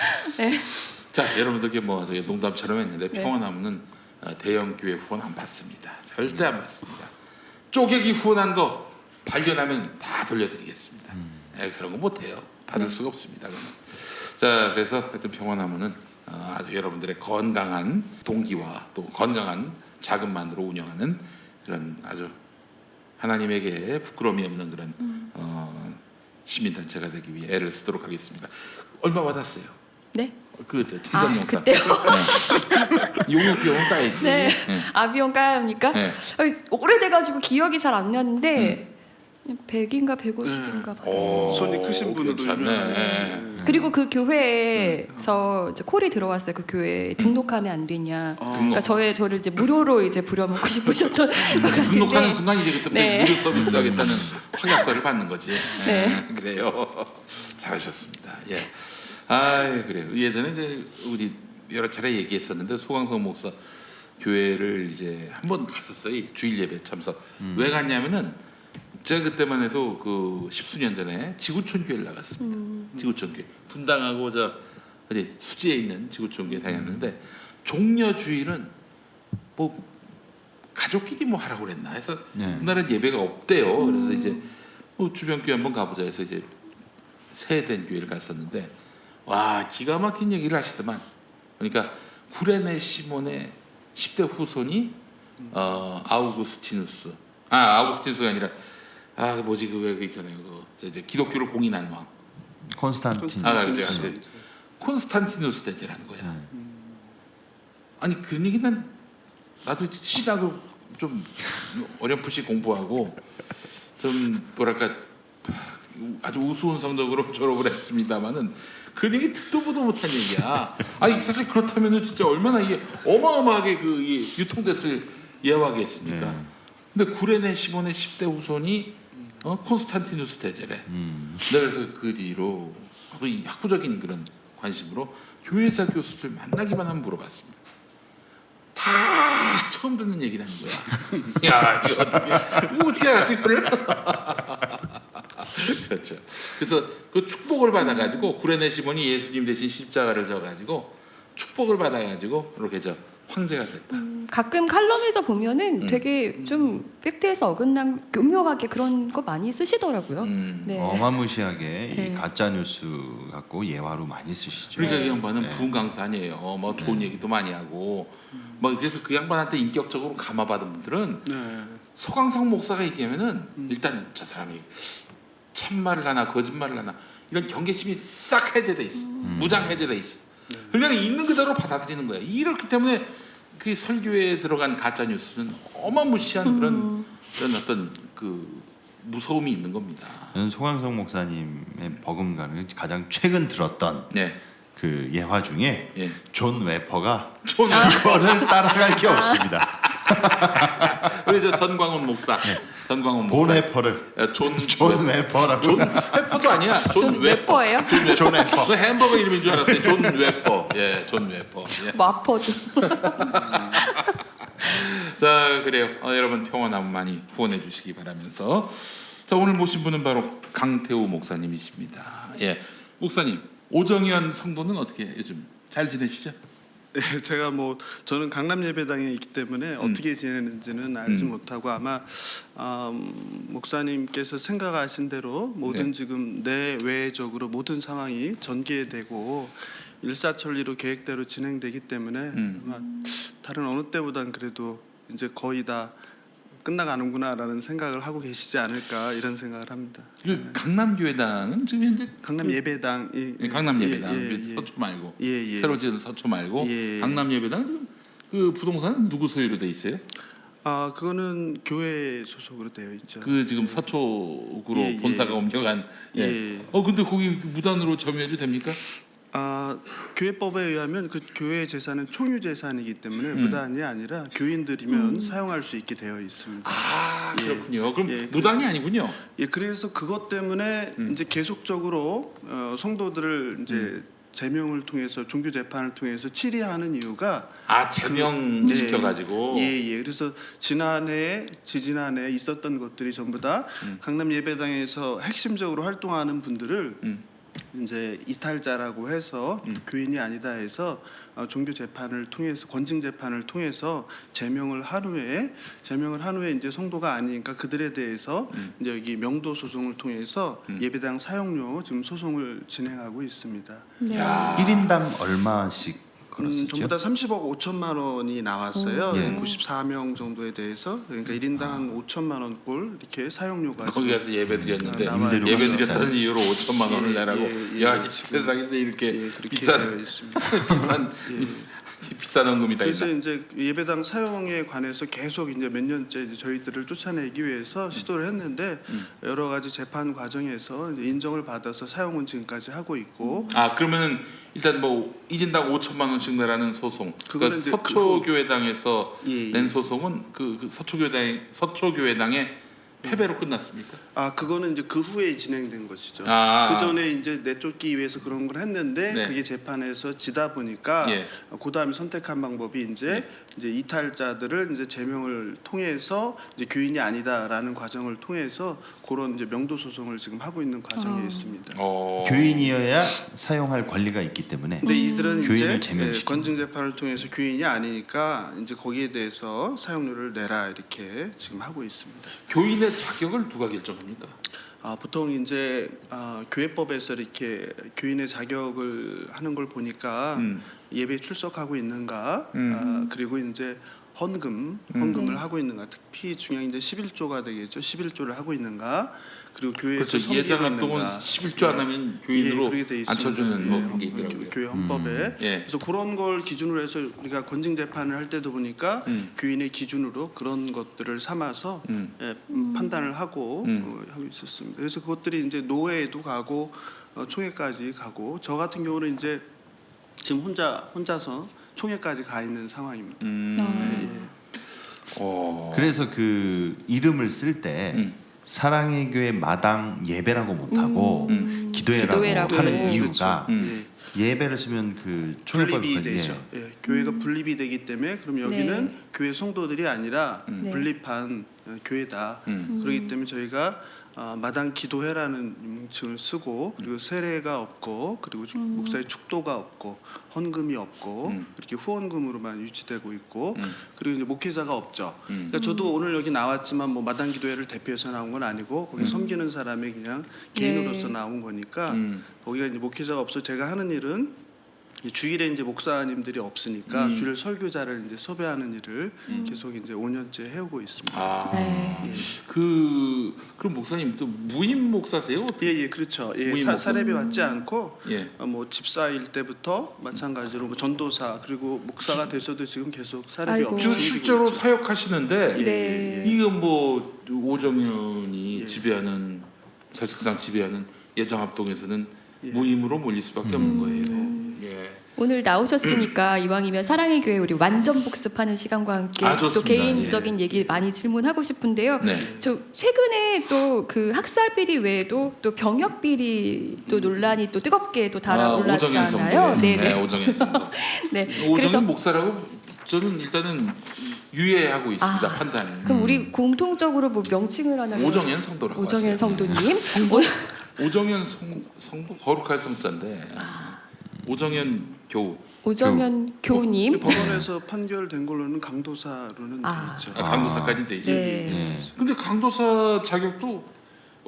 자, 여러분들께 뭐 농담처럼 했는데 평안하면은 대형 교회 후원 안 받습니다. 절대 안 받습니다. 쪼개기 후원한 거 발견하면 다 돌려드리겠습니다. 그런 거 못해요. 받을 수가 없습니다. 그러면. 자, 그래서 하여튼 평안하면은 아주 여러분들의 건강한 동기와 또 건강한 자금만으로 운영하는 그런 아주 하나님에게 부끄러움이 없는 그런 시민단체가 되기 위해 애를 쓰도록 하겠습니다. 얼마 받았어요? 네? 그 참전용사. 그때요? 용역 비용은 까야지. 네. 비용 까야 합니까? 오래돼가지고 기억이 잘 안 나는데 100인가 150인가 받았어요. 손이 크신 분으로 유명하시네. 그리고 그 교회에서 이제 콜이 들어왔어요. 그 교회에 등록하면 안 되냐. 그러니까 저를 이제 무료로 이제 부려먹고 싶으셨던 것 같은데. 등록하는 순간 이제 그때 무료 서비스 하겠다는 확약서를 받는 거지. 그래요. 잘하셨습니다. 그래요. 예전에 이제 우리 여러 차례 얘기했었는데 소강석 목사 교회를 이제 한번 갔었어요. 주일 예배 참석. 왜 갔냐면은 제가 그때만 해도 그 십수년 전에 지구촌 교회를 나갔습니다. 지구촌 교회 분당하고 저 어디 수지에 있는 지구촌 교회 다녔는데 종려 주일은 뭐 가족끼리 뭐 하라고 그랬나 해서 그날은 예배가 없대요. 그래서 이제 뭐 주변 교회 한번 가보자 해서 이제 세된 교회를 갔었는데 와 기가 막힌 얘기를 하시더만. 그러니까 구레네 시몬의 10대 후손이 아우구스티누스가 아니라 뭐지 그 있잖아요. 그 이제 기독교를 공인한 왕 콘스탄틴. 콘스탄티누스 대제라는 거야. 아니 그런 얘기는 나도 신학을 좀 어렴풋이 공부하고 좀 뭐랄까 아주 우스운 성적으로 졸업을 했습니다만은 그 얘기 듣도 보도 못한 얘기야. 아니 사실 그렇다면은 진짜 얼마나 이게 어마어마하게 이게 유통됐을 예화겠습니까? 근데 구레네 시몬의 10대 후손이 콘스탄티누스 대제래. 그래서 그 뒤로 아주 이 학구적인 그런 관심으로 교회사 교수들 만나기만 하면 물어봤습니다. 다 처음 듣는 얘기를 하는 거야. 야, 이거 어떻게 알았지 그걸? 그렇죠. 그래서 그 축복을 받아가지고 구레네 시몬이 예수님 대신 십자가를 져가지고 축복을 받아가지고 이렇게 황제가 됐다. 가끔 칼럼에서 보면은 되게 좀 팩트에서 어긋난 교묘하게 그런 거 많이 쓰시더라고요. 어마무시하게 이 가짜 뉴스 갖고 예화로 많이 쓰시죠. 그러니까 이 양반은 부흥 강사 아니에요. 뭐 좋은 얘기도 많이 하고 뭐 그래서 그 양반한테 인격적으로 감화받은 분들은 소강석 목사가 얘기하면은 일단 저 사람이 참말을 하나 거짓말을 하나 이런 경계심이 싹 해제돼 있어. 무장 해제돼 있어. 그냥 있는 그대로 받아들이는 거야. 이렇기 때문에 그 설교에 들어간 가짜 뉴스는 어마무시한 그런 어떤 그 무서움이 있는 겁니다. 저는 소강석 목사님의 버금가는 가장 최근 들었던 그 예화 중에 존 웨퍼가 그거를 따라갈 게 없습니다. 우리 저 전광훈 목사. 전광훈 목사. 본 웨퍼를 존 웨퍼라고. 존 웨퍼도 아니야. 존 웨퍼. 웨퍼예요? 존 웨퍼. 그 햄버거 이름인 줄 알았어요. 존 웨퍼. 예, 존 웨퍼. 예. 마퍼도. 자, 그래요. 여러분 평안함 많이 후원해 주시기 바라면서 자, 오늘 모신 분은 바로 강태우 목사님이십니다. 예, 목사님 오정현 성도는 어떻게 요즘 잘 지내시죠? 네, 제가 저는 강남 예배당에 있기 때문에 어떻게 지내는지는 알지 못하고 아마 목사님께서 생각하신 대로 모든 지금 내외적으로 모든 상황이 전개되고 일사천리로 계획대로 진행되기 때문에 아마 다른 어느 때보단 그래도 이제 거의 다 끝나가는구나라는 생각을 하고 계시지 않을까 이런 생각을 합니다. 그 강남교회당은 지금 현재 강남 예배당, 강남 예배당 서초 말고 새로 지은 서초 말고 강남 예배당 지금 그 부동산은 누구 소유로 돼 있어요? 아, 그거는 교회 소속으로 되어 있죠. 그 지금 서초구로 본사가 옮겨간. 근데 거기 무단으로 점유해도 됩니까? 교회법에 의하면 그 교회 재산은 총유 재산이기 때문에 무단이 아니라 교인들이면 사용할 수 있게 되어 있습니다. 그렇군요. 그럼 무단이 아니군요. 그래서 그것 때문에 이제 계속적으로 성도들을 이제 제명을 통해서 종교 재판을 통해서 치리하는 이유가 제명시켜 가지고. 그래서 지지난해 있었던 것들이 전부 다 강남 예배당에서 핵심적으로 활동하는 분들을 이제 이탈자라고 해서 교인이 아니다 해서 종교 재판을 통해서 권징 재판을 통해서 제명을 한 후에 이제 성도가 아니니까 그들에 대해서 이제 여기 명도 소송을 통해서 예배당 사용료 지금 소송을 진행하고 있습니다. 네. 1인당 얼마씩 걸었었죠? 전부 다 30억 5천만 원이 나왔어요. 94명 정도에 대해서 그러니까 1인당 한 5천만 원 꼴 이렇게 사용료가 거기 가서 예배드렸는데 나와요. 예배드렸다는 이유로 5천만 원을 내라고. 야, 세상에서 이렇게 비싼 비싼 헌금이 다 있다. 그래서 이제 예배당 사용에 관해서 계속 이제 몇 년째 이제 저희들을 쫓아내기 위해서 시도를 했는데 여러 가지 재판 과정에서 이제 인정을 받아서 사용은 지금까지 하고 있고. 그러면은 일단 1인당 5천만 원씩 내라는 소송. 그러니까 서초교회당에서 낸 소송은 그 서초교회당의 패배로 끝났습니까? 그거는 이제 그 후에 진행된 것이죠. 그 전에 이제 내쫓기 위해서 그런 걸 했는데 그게 재판에서 지다 보니까 그 다음에 선택한 방법이 이제 이탈자들을 이제 제명을 통해서 이제 교인이 아니다라는 과정을 통해서 그런 이제 명도 소송을 지금 하고 있는 과정에 있습니다. 교인이어야 사용할 권리가 있기 때문에. 근데 이들은 교인을 이제 제명시키는. 권증 재판을 통해서 교인이 아니니까 이제 거기에 대해서 사용료를 내라 이렇게 지금 하고 있습니다. 교인의 자격을 누가 결정합니까? 보통 이제 교회법에서 이렇게 교인의 자격을 하는 걸 보니까 예배에 출석하고 있는가, 그리고 이제 헌금을 하고 있는가, 특히 중요한 게 11조가 되겠죠. 11조를 하고 있는가, 그리고 교회에서 섬기고 예장합동은 있는가. 11조 안 하면 교인으로 앉혀주는 그런 게 있더라고요. 교회 헌법에. 그래서 그런 걸 기준으로 해서 우리가 권징 재판을 할 때도 보니까 교인의 기준으로 그런 것들을 삼아서 판단을 하고 하고 있었습니다. 그래서 그것들이 이제 노회에도 가고 총회까지 가고, 저 같은 경우는 이제 지금 혼자서 총회까지 가 있는 상황입니다. 그래서 그 이름을 쓸 때 사랑의 교회 마당 예배라고 못하고 기도회라고 하는 이유가 예배를 쓰면 그 분립이 되죠. 교회가 분립이 되기 때문에 그럼 여기는 교회 성도들이 아니라 분립한 교회다. 그렇기 때문에 저희가 마당 기도회라는 명칭을 쓰고, 그리고 세례가 없고, 그리고 목사의 축도가 없고, 헌금이 없고, 이렇게 후원금으로만 유지되고 있고, 그리고 이제 목회자가 없죠. 그러니까 저도 오늘 여기 나왔지만 마당 기도회를 대표해서 나온 건 아니고 거기 섬기는 사람의 그냥 개인으로서 나온 거니까 거기가 이제 목회자가 없어. 제가 하는 일은 주일에 이제 목사님들이 없으니까 주일 설교자를 이제 섭외하는 일을 계속 이제 5년째 해오고 있습니다. 그럼 목사님 또 무임 목사세요? 그렇죠. 사례비 받지 않고 집사일 때부터 마찬가지로 전도사, 그리고 목사가 돼서도 지금 계속 사례비 없이 실제로 사역하시는데 이거 오정현이 지배하는, 사실상 지배하는 예장합동에서는 무임으로 몰릴 수밖에 없는 거예요. 예. 오늘 나오셨으니까 이왕이면 사랑의 교회 우리 완전 복습하는 시간과 함께 또 좋습니다. 개인적인 얘기 많이 질문하고 싶은데요. 네. 저 최근에 또 그 학살 비리 외에도 또 병역 비리 또 논란이 또 뜨겁게 또 달아올랐잖아요. 네, 오정현 성도. 네. 오정현 그래서 목사라고 저는 일단은 유예하고 있습니다. 판단. 그럼 우리 공통적으로 뭐 명칭을 하나 오정현 성도라고. 오정현 하세요. 성도님. 오정현 성도 거룩할 성자인데 오정현 교우. 오정현 교우님. 법원에서 판결된 걸로는 강도사로는 돼 있죠. 강도사까지 돼 있어요. 네. 근데 강도사 자격도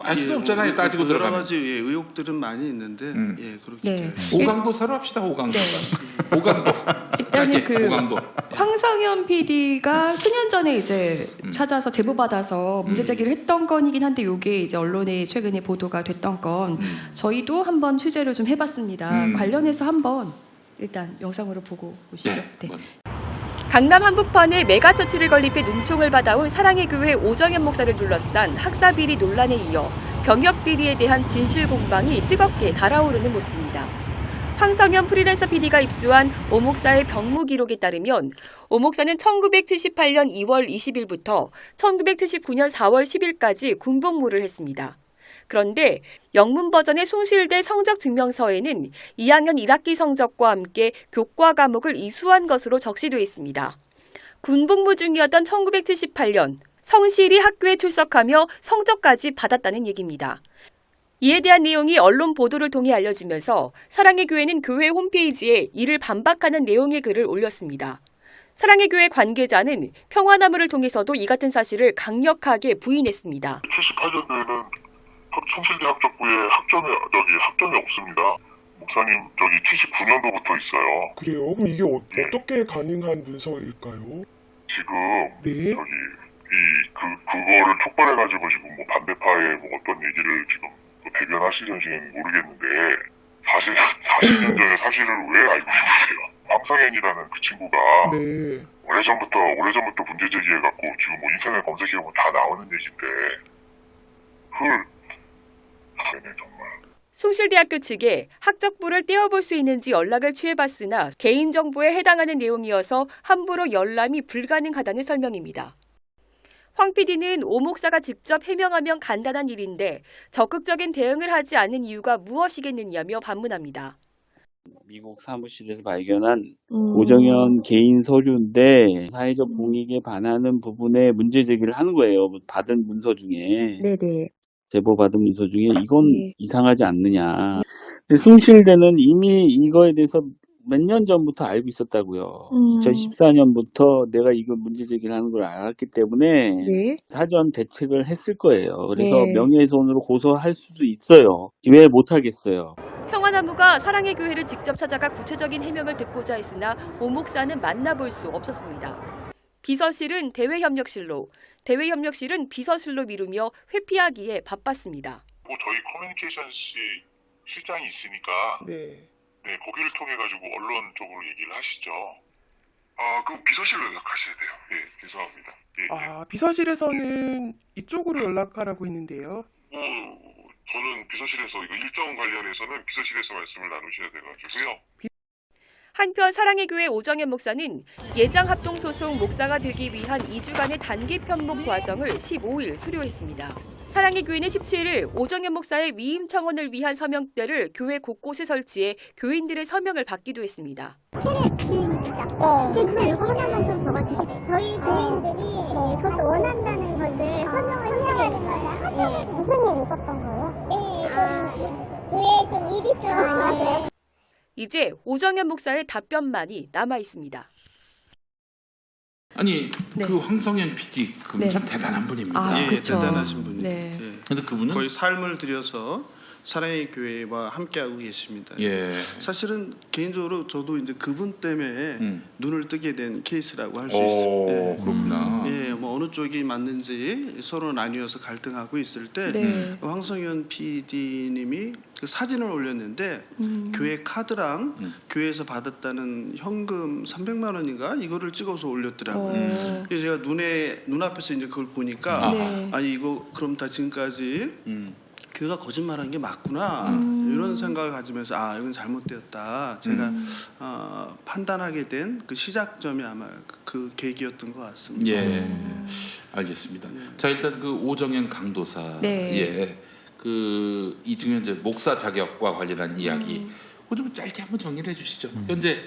알 수는 없잖아요. 따지고 여러 들어가면. 가지 의혹들은 많이 있는데 그렇기 네. 때문에 오강도사로 합시다. 오강도사. 오강도. 일단은 짧게, 그 오강도. 황성현 PD가 수년 전에 이제 찾아서 제보 받아서 문제 제기를 했던 건이긴 한데 이게 이제 언론에 최근에 보도가 됐던 건 저희도 한번 취재를 좀 해봤습니다. 관련해서 한번 일단 영상으로 보고 오시죠. 네. 강남 한복판에 메가처치를 건립해 눈총을 받아온 사랑의 교회 오정현 목사를 둘러싼 학사비리 논란에 이어 병역비리에 대한 진실 공방이 뜨겁게 달아오르는 모습입니다. 황성현 프리랜서 PD가 입수한 오 목사의 병무 기록에 따르면 오 목사는 1978년 2월 20일부터 1979년 4월 10일까지 군복무를 했습니다. 그런데 영문 버전의 숭실대 성적 증명서에는 2학년 1학기 성적과 함께 교과 과목을 이수한 것으로 적시되어 있습니다. 군복무 중이었던 1978년 성실히 학교에 출석하며 성적까지 받았다는 얘기입니다. 이에 대한 내용이 언론 보도를 통해 알려지면서 사랑의 교회는 교회 홈페이지에 이를 반박하는 내용의 글을 올렸습니다. 사랑의 교회 관계자는 평화나무를 통해서도 이 같은 사실을 강력하게 부인했습니다. 78년도에는 충실대 학적부에 학점이 없습니다. 목사님 79년도부터 있어요. 그래요? 그럼 이게 어떻게 가능한 문서일까요? 지금 네? 그거를 촉발해가지고 지금 뭐 반대파의 뭐 어떤 얘기를 지금 대변하시는지는 모르겠는데 40년 전에 사실을 왜 알고 싶으세요? 황성현이라는 그 친구가 네. 오래전부터 문제 제기해갖고 지금 뭐 인터넷 검색해보면 다 나오는 얘기인데 정말. 숭실대학교 측에 학적부를 떼어볼 수 있는지 연락을 취해봤으나 개인정보에 해당하는 내용이어서 함부로 열람이 불가능하다는 설명입니다. 황 PD는 오 목사가 직접 해명하면 간단한 일인데 적극적인 대응을 하지 않은 이유가 무엇이겠느냐며 반문합니다. 미국 사무실에서 발견한 오정현 개인 서류인데 사회적 공익에 반하는 부분에 문제 제기를 하는 거예요. 받은 문서 중에. 네네. 제보받은 문서 중에 이건 이상하지 않느냐. 숭실대는 이미 이거에 대해서 몇 년 전부터 알고 있었다고요. 2014년부터 내가 이거 문제 제기를 하는 걸 알았기 때문에 사전 대책을 했을 거예요. 그래서 명예훼손으로 고소할 수도 있어요. 왜 못하겠어요. 평화나무가 사랑의 교회를 직접 찾아가 구체적인 해명을 듣고자 했으나 오 목사는 만나볼 수 없었습니다. 비서실은 대외협력실로, 대외협력실은 비서실로 미루며 회피하기에 바빴습니다. 저희 커뮤니케이션 실장이 있으니까 거기를 통해 가지고 언론 쪽으로 얘기를 하시죠. 그 비서실로 연락하셔야 돼요. 죄송합니다. 비서실에서는 이쪽으로 연락하라고 했는데요. 저는 비서실에서 이거 일정 관련해서는 비서실에서 말씀을 나누셔야 돼가지고요. 한편 사랑의 교회 오정현 목사는 예장합동소속 목사가 되기 위한 2주간의 단기 편목 과정을 15일 수료했습니다. 사랑의 교회는 17일 오정현 목사의 위임 청원을 위한 서명대를 교회 곳곳에 설치해 교인들의 서명을 받기도 했습니다. 그래서 이거 하나만 좀 적어주시고 저희 교인들이 그것을 원한다는 것을 설명을 해야 되는 거예요. 무슨 일 있었던 거예요? 교회에 좀 일이 좀 이제 오정현 목사의 답변만이 남아 있습니다. 아니 그 황성현 PD 그분 참 대단한 분입니다. 대단하신 분이에요. 근데 그분은 거의 삶을 들여서 사랑의 교회와 함께하고 계십니다. 사실은 개인적으로 저도 이제 그분 때문에 눈을 뜨게 된 케이스라고 할 수 있어요. 그렇구나. 뭐 어느 쪽이 맞는지 서로 나뉘어서 갈등하고 있을 때 황성현 PD님이 그 사진을 올렸는데 교회 카드랑 교회에서 받았다는 현금 300만 원인가 이거를 찍어서 올렸더라고요. 그래서 제가 눈앞에서 이제 그걸 보니까 아니 이거 그럼 다 지금까지 교회가 거짓말한 게 맞구나 이런 생각을 가지면서 아 이건 잘못되었다 제가 판단하게 된 그 시작점이 아마 그 계기였던 것 같습니다. 예, 알겠습니다. 자 일단 그 오정현 강도사 예, 그 이중현 이제 목사 자격과 관련한 이야기 그거 좀 짧게 한번 정리를 해주시죠. 현재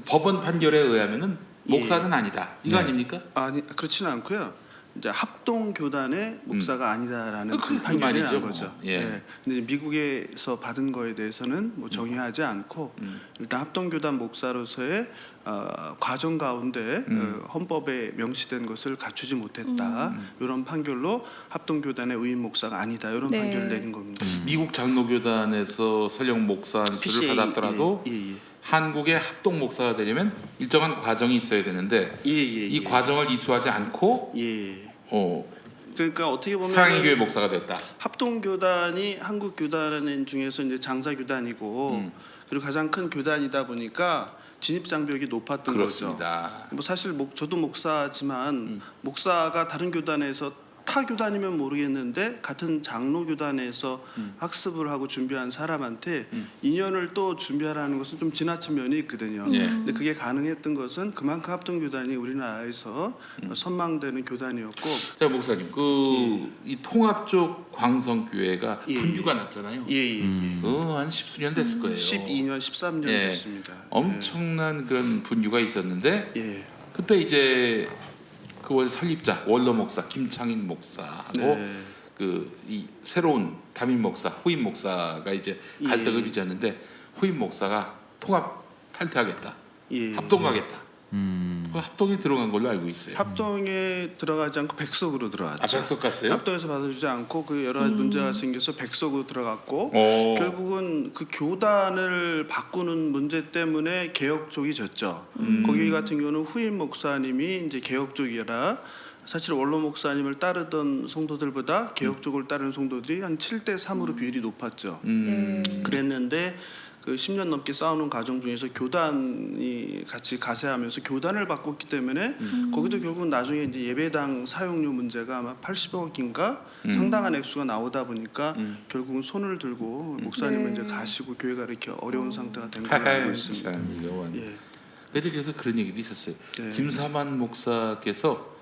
법원 판결에 의하면은 목사는 아니다 이거 아닙니까? 아니 그렇지는 않고요. 이제 합동 교단의 목사가 아니다라는 판결이 난 거죠. 예. 근데 미국에서 받은 거에 대해서는 뭐 정의하지 않고 일단 합동 교단 목사로서의 과정 가운데 헌법에 명시된 것을 갖추지 못했다. 이런 판결로 합동 교단의 의인 목사가 아니다. 이런 판결을 내린 겁니다. 미국 장로교단에서 설령 목사 안수를 받았더라도 한국의 합동 목사가 되려면 일정한 과정이 있어야 되는데 이 과정을 이수하지 않고 그러니까 어떻게 보면 사랑의 교회 목사가 됐다. 합동 교단이 한국 교단 중에서 이제 장사 교단이고 그리고 가장 큰 교단이다 보니까 진입 장벽이 높았던 그렇습니다. 거죠. 뭐 사실 저도 목사지만 목사가 다른 교단에서 타 교단이면 모르겠는데 같은 장로 교단에서 학습을 하고 준비한 사람한테 인연을 또 준비하라는 것은 좀 지나친 면이 있거든요. 근데 그게 가능했던 것은 그만큼 합동 교단이 우리나라에서 선망되는 교단이었고. 자 목사님, 이 통합 쪽 광성교회가 분주가 났잖아요. 한 10수년 됐을 거예요. 12년, 13년 됐습니다. 엄청난 그런 분주가 있었는데 그때 이제 그 설립자 원로 목사 김창인 목사하고 이 새로운 담임 목사 후임 목사가 이제 갈등을 빚었는데 후임 목사가 통합 탈퇴하겠다, 합동가겠다. 그 합동에 들어간 걸로 알고 있어요. 합동에 들어가지 않고 백석으로 들어갔죠. 백석 갔어요? 합동에서 받아주지 않고 그 여러 가지 문제가 생겨서 백석으로 들어갔고 결국은 그 교단을 바꾸는 문제 때문에 개혁 쪽이 졌죠. 거기 같은 경우는 후임 목사님이 이제 개혁 쪽이라 사실 원로 목사님을 따르던 성도들보다 개혁 쪽을 따르는 성도들이 한 7대3으로 비율이 높았죠. 그랬는데 그 10년 넘게 싸우는 과정 중에서 교단이 같이 가세하면서 교단을 바꿨기 때문에 거기도 결국 나중에 이제 예배당 사용료 문제가 아마 80억인가 상당한 액수가 나오다 보니까 결국은 손을 들고 목사님은 이제 가시고 교회가 이렇게 어려운 상태가 된 걸로 알고 있습니다. 그래서 그런 얘기도 있었어요. 김사만 목사께서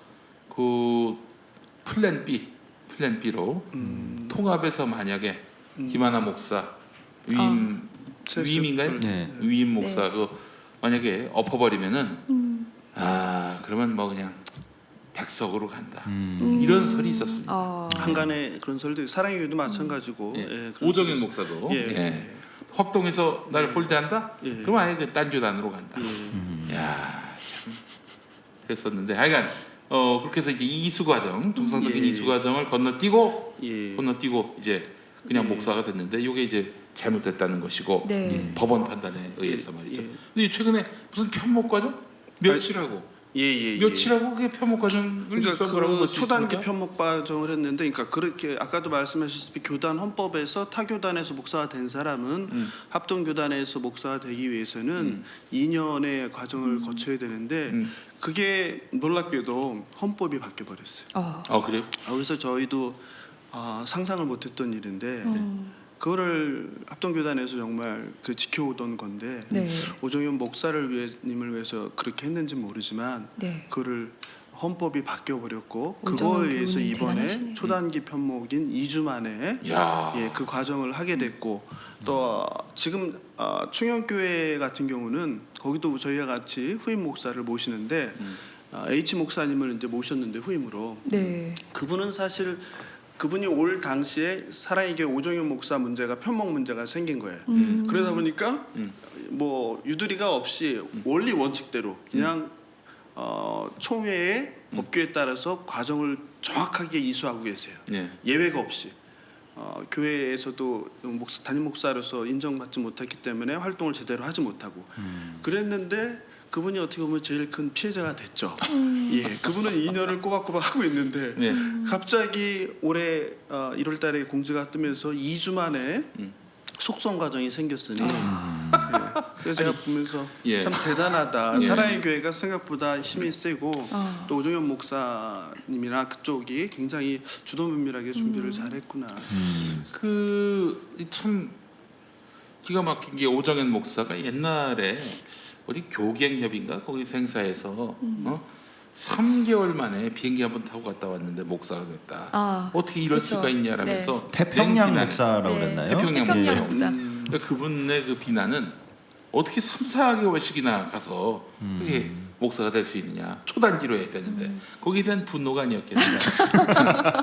그 플랜 B로 통합에서 만약에 김하나 목사 위임인가요? 위임 목사 그 만약에 엎어버리면은 그러면 뭐 그냥 백석으로 간다 이런 설이 있었습니다. 한간에 그런 설도 사랑의 교회도 마찬가지고 오정현 목사도 합동해서 날 홀대한다? 그럼 아예 딴 교단으로 간다. 야 참 그랬었는데 하여간 그렇게 해서 이제 이수 과정 정상적인 이수 과정을 건너뛰고 이제 그냥 목사가 됐는데 이게 이제 잘못됐다는 것이고 법원 판단에 의해서 말이죠. 근데 최근에 무슨 편목 과정 며칠하고 며칠하고 그게 편목 과정을 그러니까 그 초단기 편목 과정을 했는데, 그러니까 그렇게 아까도 말씀하셨듯이 교단 헌법에서 타 교단에서 목사가 된 사람은 합동 교단에서 목사가 되기 위해서는 2년의 과정을 거쳐야 되는데 그게 놀랍게도 헌법이 바뀌어 버렸어요. 그래요? 그래서 저희도 상상을 못했던 일인데. 그거를 합동교단에서 정말 지켜오던 건데 오정현 목사를 위해님을 위해서 그렇게 했는지 모르지만 그거를 헌법이 바뀌어 버렸고 그거에 의해서 이번에 초단기 편목인 2주 만에 그 과정을 하게 됐고 또 지금 충영교회 같은 경우는 거기도 저희와 같이 후임 목사를 모시는데 H 목사님을 이제 모셨는데 후임으로 그분은 사실 그분이 올 당시에 사랑의 교회 오정현 목사 문제가 편목 문제가 생긴 거예요. 그러다 보니까 뭐 유두리가 없이 원리 원칙대로 그냥 총회의 법규에 따라서 과정을 정확하게 이수하고 계세요. 예외가 없이. 교회에서도 담임 목사로서 인정받지 못했기 때문에 활동을 제대로 하지 못하고 그랬는데 그분이 어떻게 보면 제일 큰 피해자가 됐죠. 그분은 2년을 꼬박꼬박 하고 있는데 갑자기 올해 1월 달에 공지가 뜨면서 2주 만에 속성 과정이 생겼으니 그래서 제가 보면서 예. 참 대단하다. 예. 사랑의 교회가 생각보다 힘이 세고 또 오정현 목사님이나 그쪽이 굉장히 주도면밀하게 준비를 잘했구나. 참 기가 막힌 게 오정현 목사가 옛날에 어디 교갱협인가 거기서 행사해서 3개월 만에 비행기 한번 타고 갔다 왔는데 목사가 됐다. 어떻게 이럴 그쵸. 수가 있냐라면서 태평양 목사라고 네. 그랬나요? 태평양 태평양 목사. 목사. 그러니까 그분의 그 비난은 어떻게 3-4개월씩이나 가서 그게 목사가 될 수 있느냐. 초단기로 해야 되는데 거기에 대한 분노가 아니었겠느냐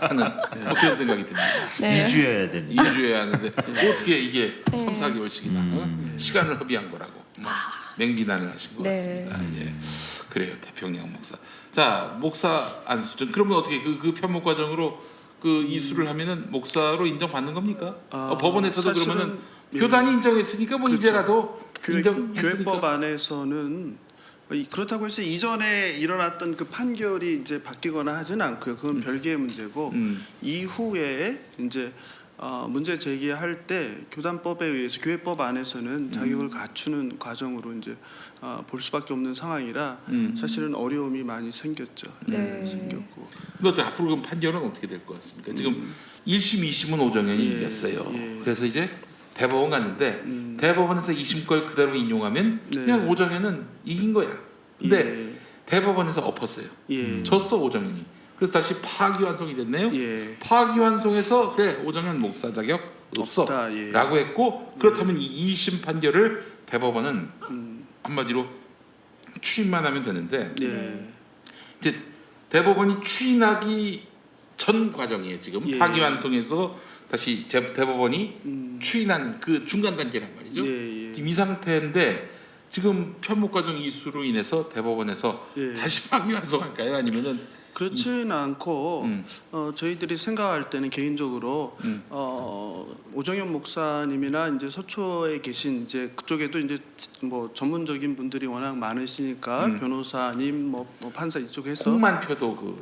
하는 뭐 그런 생각이 듭니다. 네. 2주여야 되는데 2주여야 하는데 어떻게 이게 3-4개월씩이나 시간을 허비한 거라고 맹비난을 하신 것 네. 같습니다. 예. 그래요. 태평양 목사. 자, 목사 안수준. 그러면 어떻게 그 편목 과정으로 그 이수를 하면은 목사로 인정받는 겁니까? 법원에서도 사실은, 그러면은 예. 교단이 인정했으니까 뭐 그렇죠. 이제라도 인정했으니까. 교회법 안에서는 그렇다고 해서 이전에 일어났던 그 판결이 이제 바뀌거나 하지는 않고요. 그건 별개의 문제고 이후에 이제 문제 제기할 때 교단법에 의해서 교회법 안에서는 자격을 갖추는 과정으로 이제 볼 수밖에 없는 상황이라 사실은 어려움이 많이 생겼죠. 네. 생겼고. 근데 앞으로 그럼 판결은 어떻게 될 것 같습니까? 지금 1심, 2심은 오정현이 이겼어요. 그래서 이제 대법원 갔는데 대법원에서 2심 걸 그대로 인용하면 그냥 오정현은 이긴 거야. 근데 대법원에서 엎었어요. 졌어 오정현이. 그래서 다시 파기환송이 됐네요. 파기환송해서 그래 오정현 목사 자격 없어 라고 했고 그렇다면 이 2심 판결을 대법원은 한마디로 추인만 하면 되는데 이제 대법원이 추인하기 전 과정이에요. 지금 파기환송해서 다시 대법원이 추인하는 그 중간 단계란 말이죠. 지금 이 상태인데 지금 편목 과정 이수로 인해서 대법원에서 다시 파기환송할까요? 아니면은 그렇지는 않고 저희들이 생각할 때는 개인적으로 오정현 목사님이나 이제 서초에 계신 이제 그쪽에도 이제 뭐 전문적인 분들이 워낙 많으시니까 변호사님 뭐 판사 이쪽에서 홍만표도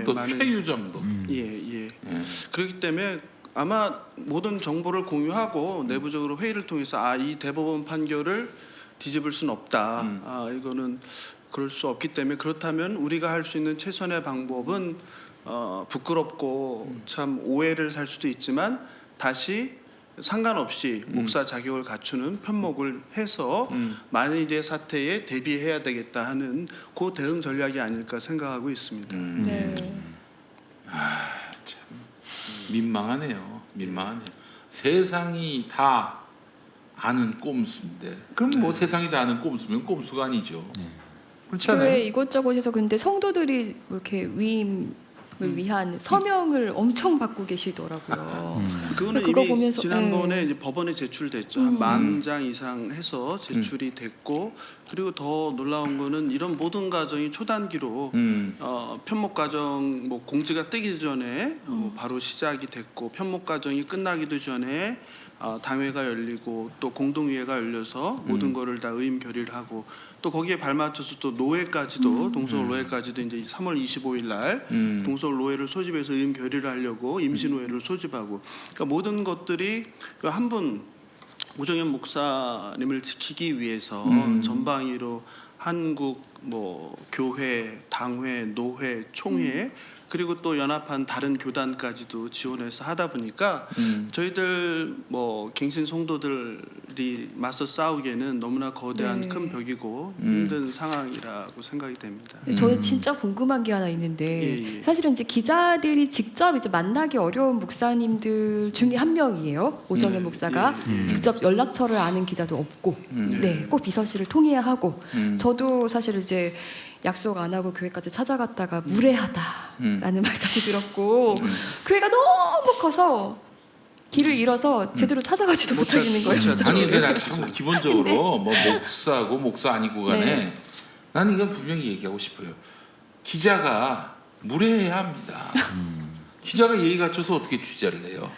또 많은, 최유정도 그렇기 때문에 아마 모든 정보를 공유하고 내부적으로 회의를 통해서 이 대법원 판결을 뒤집을 수는 없다. 이거는 그럴 수 없기 때문에 그렇다면 우리가 할 수 있는 최선의 방법은 부끄럽고 참 오해를 살 수도 있지만 다시 상관없이 목사 자격을 갖추는 편목을 해서 만일의 사태에 대비해야 되겠다 하는 그 대응 전략이 아닐까 생각하고 있습니다. 네. 참 민망하네요. 세상이 다 아는 꼼수인데 그럼 뭐 세상이 다 아는 꼼수면 꼼수가 아니죠. 그렇지 않아요? 교회 이곳저곳에서 근데 성도들이 이렇게 위임을 위한 서명을 엄청 받고 계시더라고요. 그거는 그거 이미 보면서, 지난번에 이제 법원에 제출됐죠. 한 10,000장 이상 해서 제출이 됐고 그리고 더 놀라운 거는 이런 모든 과정이 초단기로 편목 과정 뭐 공지가 뜨기 전에 바로 시작이 됐고 편목 과정이 끝나기도 전에 당회가 열리고 또 공동의회가 열려서 모든 거를 다 의임 결의를 하고 또 거기에 발맞춰서 또 노회까지도 동서울 노회까지도 이제 3월 25일 날 동서울 노회를 소집해서 의임 결의를 하려고 임시노회를 소집하고 그러니까 모든 것들이 한 분 오정현 목사님을 지키기 위해서 전방위로 한국 뭐 교회, 당회, 노회, 총회 그리고 또 연합한 다른 교단까지도 지원해서 하다 보니까 저희들 뭐 갱신 성도들이 맞서 싸우기에는 너무나 거대한 큰 벽이고 힘든 상황이라고 생각이 됩니다. 저는 진짜 궁금한 게 하나 있는데 사실은 이제 기자들이 직접 이제 만나기 어려운 목사님들 중에 한 명이에요. 오정현 목사가 직접 연락처를 아는 기자도 없고, 꼭 비서실을 통해야 하고, 저도 사실 이제 약속 안 하고 교회까지 찾아갔다가 무례하다라는 말까지 들었고 교회가 너무 커서 길을 잃어서 제대로 찾아가지도 못하겠는 거예요. 아니 근데 난 참 기본적으로 뭐 목사고 목사 아니고 간에 나는 이건 분명히 얘기하고 싶어요. 기자가 무례해야 합니다. 기자가 예의 갖춰서 어떻게 취재를 해요?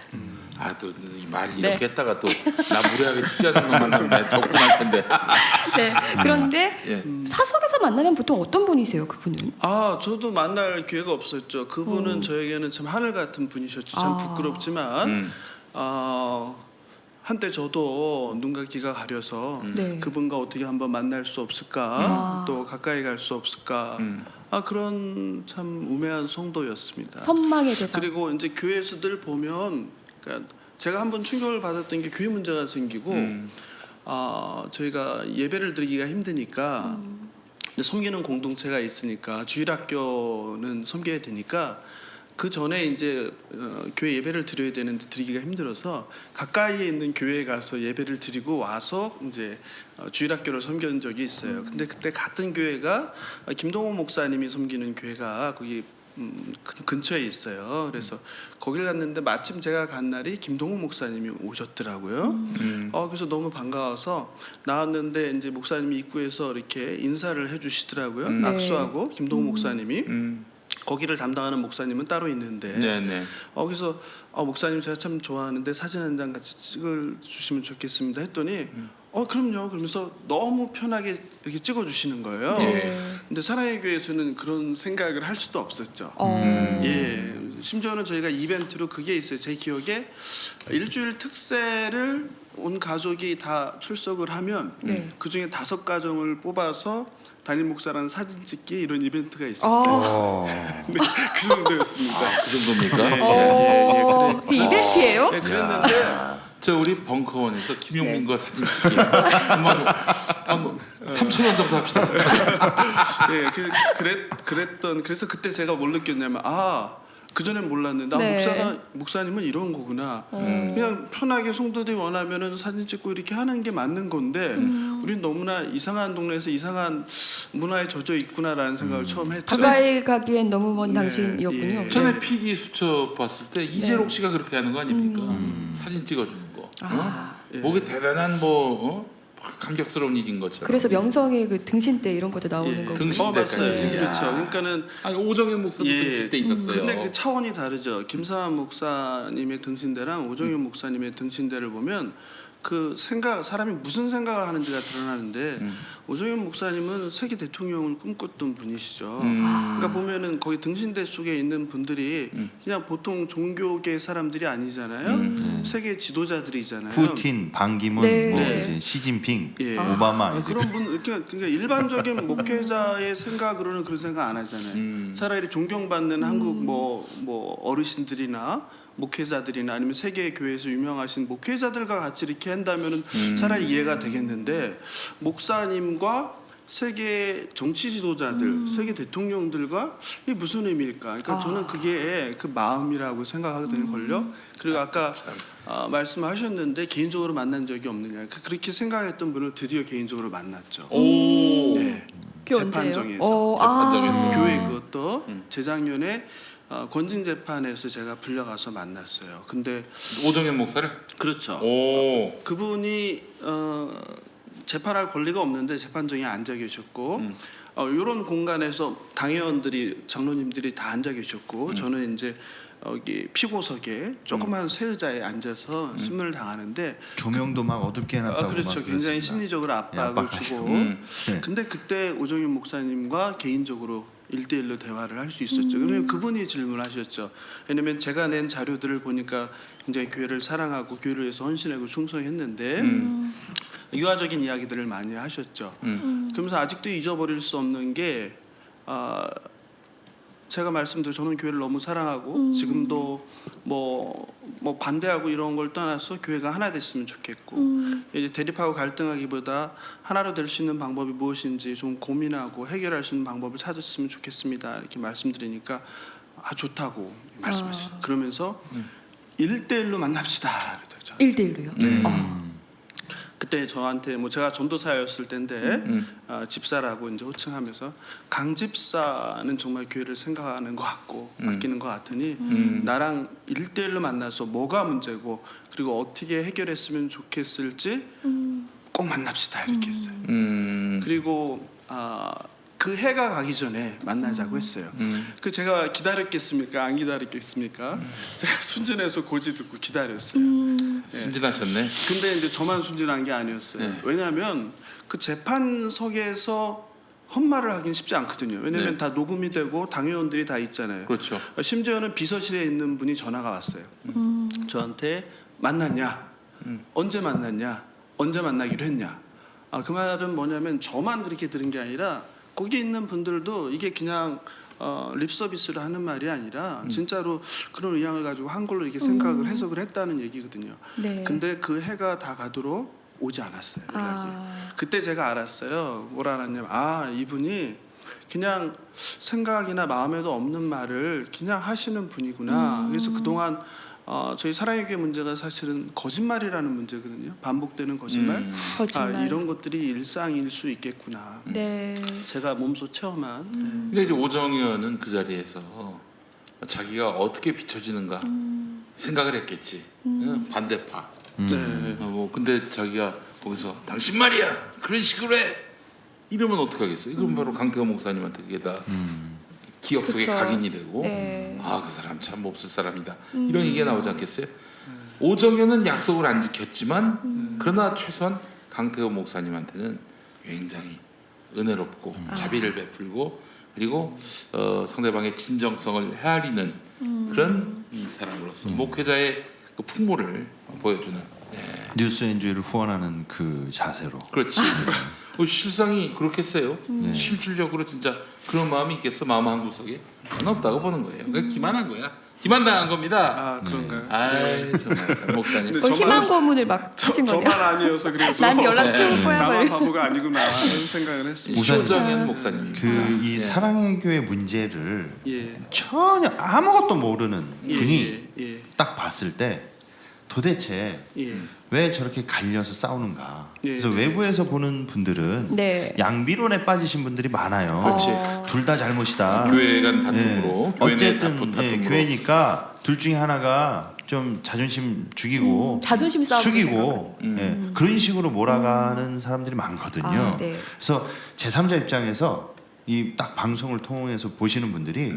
또 이 말 이렇게 했다가 또 나 무례하게 취재하는 놈 만나면 더 억울할 텐데. 그런데 사석에서 만나면 보통 어떤 분이세요, 그분은? 저도 만날 기회가 없었죠. 그분은 저에게는 참 하늘 같은 분이셨죠. 참 부끄럽지만 한때 저도 눈과 귀가 가려서 네. 그분과 어떻게 한번 만날 수 없을까, 또 가까이 갈 수 없을까, 그런 참 우매한 성도였습니다. 선망의 대상. 그리고 이제 교회에서들 보면, 그러니까 제가 한번 충격을 받았던 게 교회 문제가 생기고, 저희가 예배를 드리기가 힘드니까 섬기는 공동체가 있으니까 주일학교는 섬겨야 되니까. 그 전에 이제 교회 예배를 드려야 되는데 드리기가 힘들어서 가까이에 있는 교회에 가서 예배를 드리고 와서 이제 주일학교를 섬긴 적이 있어요. 근데 그때 같은 교회가 김동호 목사님이 섬기는 교회가 거기 근처에 있어요. 그래서 거길 갔는데 마침 제가 간 날이 김동호 목사님이 오셨더라고요. 그래서 너무 반가워서 나왔는데 이제 목사님이 입구에서 이렇게 인사를 해주시더라고요. 네. 악수하고 김동호 목사님이. 거기를 담당하는 목사님은 따로 있는데, 그래서 목사님 제가 참 좋아하는데 사진 한 장 같이 찍어 주시면 좋겠습니다 했더니 그럼요. 그러면서 너무 편하게 이렇게 찍어 주시는 거예요. 근데 사랑의 교회에서는 그런 생각을 할 수도 없었죠. 예, 심지어는 저희가 이벤트로 그게 있어요. 제 기억에 일주일 특세를 온 가족이 다 출석을 하면 그 중에 5가정을 뽑아서 담임 목사랑 사진 찍기 이런 이벤트가 있었어요. 네, 그 정도였습니다. 그 정도입니까? 그 이벤트예요? 네, 그랬는데 저 우리 벙커원에서 김용민과 사진 찍기 한번 3,000원 정도 합시다. 네, 그래서 그때 제가 뭘 느꼈냐면 그 전엔 몰랐는데 목사님은 이런 거구나. 그냥 편하게 성도들이 원하면은 사진 찍고 이렇게 하는 게 맞는 건데 우린 너무나 이상한 동네에서 이상한 문화에 젖어 있구나라는 생각을 처음 했죠. 가까이 가기엔 너무 먼 당신이었군요. 전에 PD 수첩 봤을 때 이재록 씨가 그렇게 하는 거 아닙니까? 사진 찍어주는 거. 목에 대단한 감격스러운 일인 것처럼. 그래서 명성의 그 등신대 이런 것도 나오는 거고. 등신대까지. 맞아요. 그렇죠. 그러니까는 오정현 목사도 등신대 있었어요. 근데 그 차원이 다르죠. 김사환 목사님의 등신대랑 오정현 목사님의 등신대를 보면 그 사람이 무슨 생각을 하는지가 드러나는데 오정현 목사님은 세계 대통령을 꿈꿨던 분이시죠. 그러니까 보면은 거기 등신대 속에 있는 분들이 그냥 보통 종교계 사람들이 아니잖아요. 세계 지도자들이잖아요. 푸틴, 반기문, 이제 시진핑, 오바마. 그런 분, 그러니까 일반적인 목회자의 생각으로는 그런 생각 안 하잖아요. 차라리 존경받는 한국 뭐 어르신들이나 목회자들이나 아니면 세계 교회에서 유명하신 목회자들과 같이 이렇게 한다면은 차라리 이해가 되겠는데 목사님과 세계 정치 지도자들, 세계 대통령들과 이게 무슨 의미일까? 그러니까 저는 그게 그 마음이라고 생각하거든요, 걸려. 그리고 아까 말씀하셨는데 개인적으로 만난 적이 없느냐? 그렇게 생각했던 분을 드디어 개인적으로 만났죠. 네. 재판정에서. 교회 그것도 재작년에 권징 재판에서 제가 불려가서 만났어요. 근데 오정현 목사를? 그렇죠. 그분이 재판할 권리가 없는데 재판정에 앉아 계셨고 이런 공간에서 당회원들이 장로님들이 다 앉아 계셨고 저는 이제 여기 피고석에 조그만 새 의자에 앉아서 신문을 당하는데 조명도 막 어둡게 해놨다고. 그렇죠. 굉장히 심리적으로 압박을 주고. 근데 그때 오정현 목사님과 개인적으로 1대1로 대화를 할 수 있었죠. 그러면 그분이 질문하셨죠. 왜냐면 제가 낸 자료들을 보니까 굉장히 교회를 사랑하고 교회를 위해서 헌신하고 충성했는데 유아적인 이야기들을 많이 하셨죠. 그러면서 아직도 잊어버릴 수 없는 게 제가 말씀드린 저는 교회를 너무 사랑하고 지금도 뭐 반대하고 이런 걸 떠나서 교회가 하나 됐으면 좋겠고 이제 대립하고 갈등하기보다 하나로 될 수 있는 방법이 무엇인지 좀 고민하고 해결할 수 있는 방법을 찾았으면 좋겠습니다. 이렇게 말씀드리니까 좋다고 말씀하시죠. 그러면서 1대1로 만납시다. 1대1로요? 그때 저한테 제가 전도사였을 때인데 집사라고 이제 호칭하면서 강 집사는 정말 교회를 생각하는 것 같고 아끼는 것 같으니 나랑 1대1로 만나서 뭐가 문제고 그리고 어떻게 해결했으면 좋겠을지 꼭 만납시다 이렇게 했어요. 그리고 그 해가 가기 전에 만나자고 했어요. 그 제가 기다렸겠습니까? 안 기다렸겠습니까? 제가 순진해서 고지 듣고 기다렸어요. 순진하셨네. 근데 이제 저만 순진한 게 아니었어요. 왜냐하면 그 재판석에서 헛말을 하긴 쉽지 않거든요. 왜냐하면 다 녹음이 되고 당회원들이 다 있잖아요. 그렇죠. 심지어는 비서실에 있는 분이 전화가 왔어요. 저한테 만났냐? 언제 만났냐, 언제 만나기로 했냐. 그 말은 뭐냐면 저만 그렇게 들은 게 아니라 거기 있는 분들도 이게 그냥 립 서비스를 하는 말이 아니라 진짜로 그런 의향을 가지고 한글로 이렇게 생각을 해석을 했다는 얘기거든요. 네. 근데 그 해가 다 가도록 오지 않았어요, 연락이. 그때 제가 알았어요. 뭐라 하냐면 이분이 그냥 생각이나 마음에도 없는 말을 그냥 하시는 분이구나. 그래서 그동안 저희 사랑의 교회 문제가 사실은 거짓말이라는 문제거든요. 반복되는 거짓말. 거짓말. 이런 것들이 일상일 수 있겠구나. 네. 제가 몸소 체험한. 근데 이제 오정현은 그 자리에서 자기가 어떻게 비춰지는가 생각을 했겠지. 반대파. 네. 근데 자기가 거기서 당신 말이야 그런 식으로 해 이러면 어떡하겠어. 이건 바로 강태호 목사님한테 그게 다 기억 속에 그쵸. 각인이 되고 네. 그 사람 참 몹쓸 사람이다 이런 얘기가 나오지 않겠어요. 오정현은 약속을 안 지켰지만 그러나 최소한 강태호 목사님한테는 굉장히 은혜롭고 자비를 베풀고 그리고 상대방의 진정성을 헤아리는 그런 사람으로서 목회자의 그 풍모를 보여주는 뉴스엔조이를 후원하는 그 자세로. 그렇지. 실상이 그렇겠어요. 실질적으로 진짜 그런 마음이 있겠어. 마음 한 구석에 하나 없다고 보는 거예요. 그러니까 기만한 거야. 기만당한 겁니다. 그런가요? 정말 목사님. 희망 고문을 막 하신 거네요. 저만 아니어서 그래도 나한테 연락 줄 거야. 나만 바보가 아니구나 하는 생각을 했습니다. 오정현 목사님이 이 사랑의 교회 문제를 전혀 아무것도 모르는 분이 딱 봤을 때 도대체 왜 저렇게 갈려서 싸우는가. 그래서 외부에서 보는 분들은 양비론에 빠지신 분들이 많아요. 그렇지. 둘 다 잘못이다. 교회 간 다툼으로. 어쨌든 교회니까 둘 중에 하나가 좀 자존심 죽이고 자존심 싸움으로 숙이고 그런 식으로 몰아가는 사람들이 많거든요. 그래서 제3자 입장에서 이 딱 방송을 통해서 보시는 분들이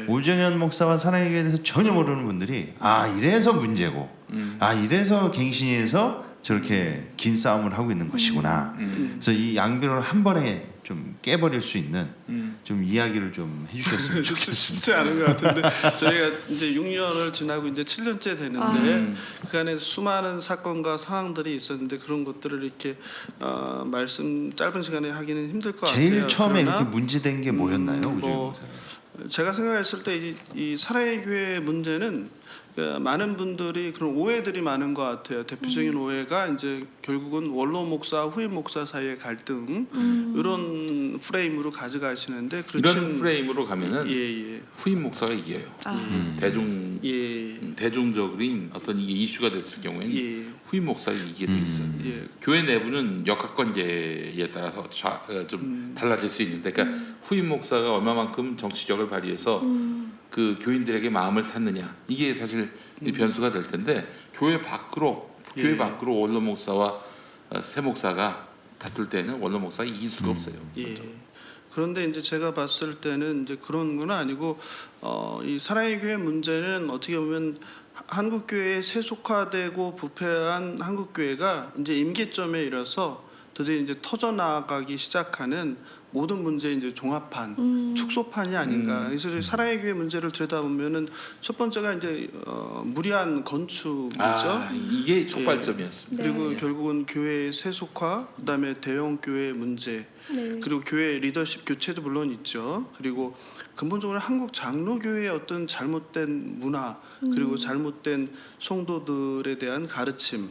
오정현 목사와 사랑의 교회에 대해서 전혀 모르는 분들이 이래서 문제고 이래서 갱신위에서 저렇게 긴 싸움을 하고 있는 것이구나. 그래서 이 양비론을 한 번에 좀 깨버릴 수 있는 좀 이야기를 좀 해주셨으면 좋겠습니다. 쉽지 않은 것 같은데 저희가 이제 6년을 지나고 이제 7년째 되는데 그 안에 수많은 사건과 상황들이 있었는데 그런 것들을 이렇게 말씀 짧은 시간에 하기는 힘들 것 같아요. 제일 처음에 이렇게 문제된 게 뭐였나요, 오정현 목사님? 제가 생각했을 때 이 사랑의 교회 문제는 많은 분들이 그런 오해들이 많은 것 같아요. 대표적인 오해가 이제 결국은 원로 목사, 후임 목사 사이의 갈등 이런 프레임으로 가져가시는데 이런 프레임으로 가면은 후임 목사가 이겨요. 대중적인 어떤 이게 이슈가 됐을 경우에는 후임 목사가 이기게 돼 있어요. 교회 내부는 역학관계에 따라서 좀 달라질 수 있는데, 그러니까 후임 목사가 얼마만큼 정치력을 발휘해서 그 교인들에게 마음을 샀느냐 이게 사실 변수가 될 텐데 교회 밖으로 원로 목사와 새 목사가 다툴 때는 원로 목사가 이길 수가 없어요. 그런데 이제 제가 봤을 때는 이제 그런 건 아니고 이 사랑의 교회 문제는 어떻게 보면 한국 교회에 세속화되고 부패한 한국 교회가 이제 임계점에 이르러서 드디어 이제 터져 나가기 시작하는 모든 문제의 이제 종합판, 축소판이 아닌가. 그래서 사랑의 교회 문제를 들여다보면은 첫 번째가 이제 무리한 건축이죠. 이게 촉발점이었습니다. 그리고 결국은 교회의 세속화, 그다음에 대형 교회 문제, 그리고 교회 리더십 교체도 물론 있죠. 그리고 근본적으로 한국 장로교회의 어떤 잘못된 문화, 그리고 잘못된 성도들에 대한 가르침,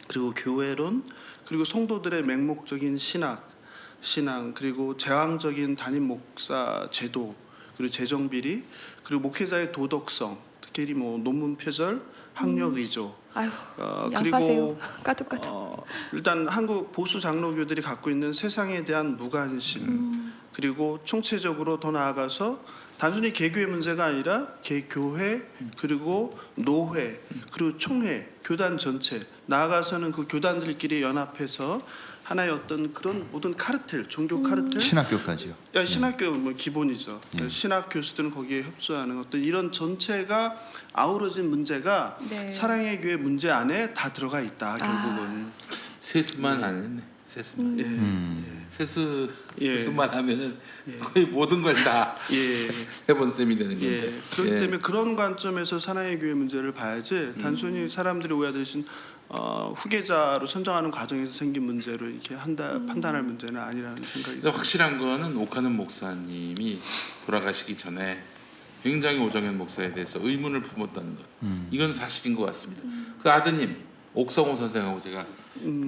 그리고 교회론, 그리고 성도들의 맹목적인 신앙, 그리고 제왕적인 담임 목사 제도, 그리고 재정 비리, 그리고 목회자의 도덕성, 특히 뭐 논문 표절, 학력 위조. 그리고 까똑까똑. 일단 한국 보수 장로교들이 갖고 있는 세상에 대한 무관심, 그리고 총체적으로 더 나아가서 단순히 개교의 문제가 아니라 개교회, 그리고 노회, 그리고 총회, 교단 전체, 나아가서는 그 교단들끼리 연합해서 하나의 어떤 그런 모든 카르텔, 종교 카르텔, 신학교까지요. 신학교 뭐 기본이죠. 신학 교수들은 거기에 협조하는 어떤 이런 전체가 아우러진 문제가 사랑의 교회 문제 안에 다 들어가 있다. 결국은 세수만 안 했네. 세수만. 세수만 하면은 거의 모든 걸 다 해본 셈이 되는 건데. 그렇기 때문에 그런 관점에서 사랑의 교회 문제를 봐야지 단순히 사람들이 오해하듯이 후계자로 선정하는 과정에서 생긴 문제로 이렇게 판단할 문제는 아니라는 생각이 듭니다. 확실한 거는 옥하는 목사님이 돌아가시기 전에 굉장히 오정현 목사에 대해서 의문을 품었다는 것. 이건 사실인 것 같습니다. 그 아드님 옥성호 선생하고 제가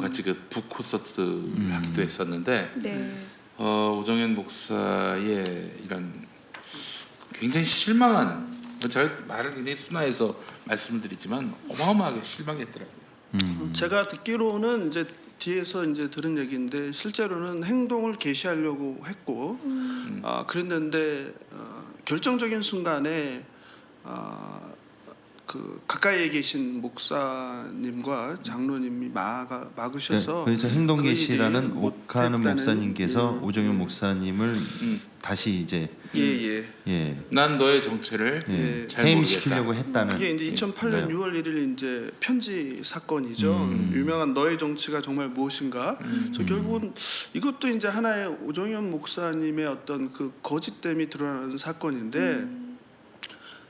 같이 그 북콘서트를 하기도 했었는데 오정현 목사의 이런 굉장히 실망한, 제가 말을 굉장히 순화해서 말씀을 드리지만 어마어마하게 실망했더라고요. 제가 듣기로는 이제 뒤에서 이제 들은 얘기인데 실제로는 행동을 개시하려고 했고 그랬는데 결정적인 순간에 그 가까이에 계신 목사님과 장로님이 막으셔서 그래서 행동 개시라는 옥하는 목사님께서 오정현 목사님을 다시 이제 난 너의 정체를 잘 해임시키려고 했다는. 그게 이제 2008년 6월 1일 이제 편지 사건이죠. 유명한 너의 정치가 정말 무엇인가. 그래서 결국은 이것도 이제 하나의 오정현 목사님의 어떤 그 거짓됨이 드러나는 사건인데.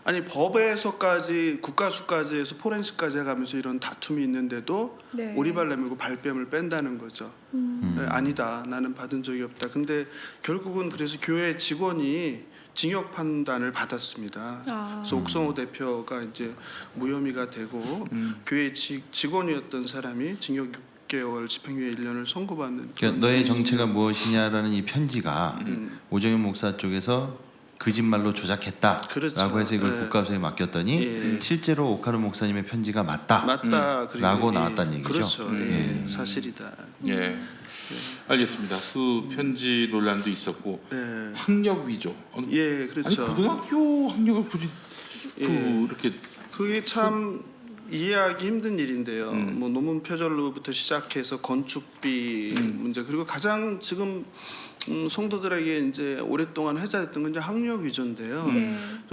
아니 법에서까지 국가수까지 해서 포렌식까지 해가면서 이런 다툼이 있는데도 오리발 내밀고 발뺌을 뺀다는 거죠. 아니다, 나는 받은 적이 없다. 근데 결국은 그래서 교회 직원이 징역 판단을 받았습니다. 그래서 옥성호 대표가 이제 무혐의가 되고 교회 직원이었던 사람이 징역 6개월 집행유예 1년을 선고받는. 그러니까 너의 정체가 무엇이냐라는 이 편지가 오정현 목사 쪽에서 거짓말로 조작했다라고 그렇죠. 해서 이걸 국가수에 맡겼더니 실제로 옥하는 목사님의 편지가 맞다라고 나왔다는 얘기죠. 그렇죠. 사실이다. 알겠습니다. 그 편지 논란도 있었고 학력 위조. 그렇죠. 아니 고등학교 학력을 굳이 이렇게 그게 참 이해하기 힘든 일인데요. 뭐 논문 표절로부터 시작해서 건축비 문제, 그리고 가장 지금 성도들에게 이제 오랫동안 회자됐던 건 이제 학력 위조인데요.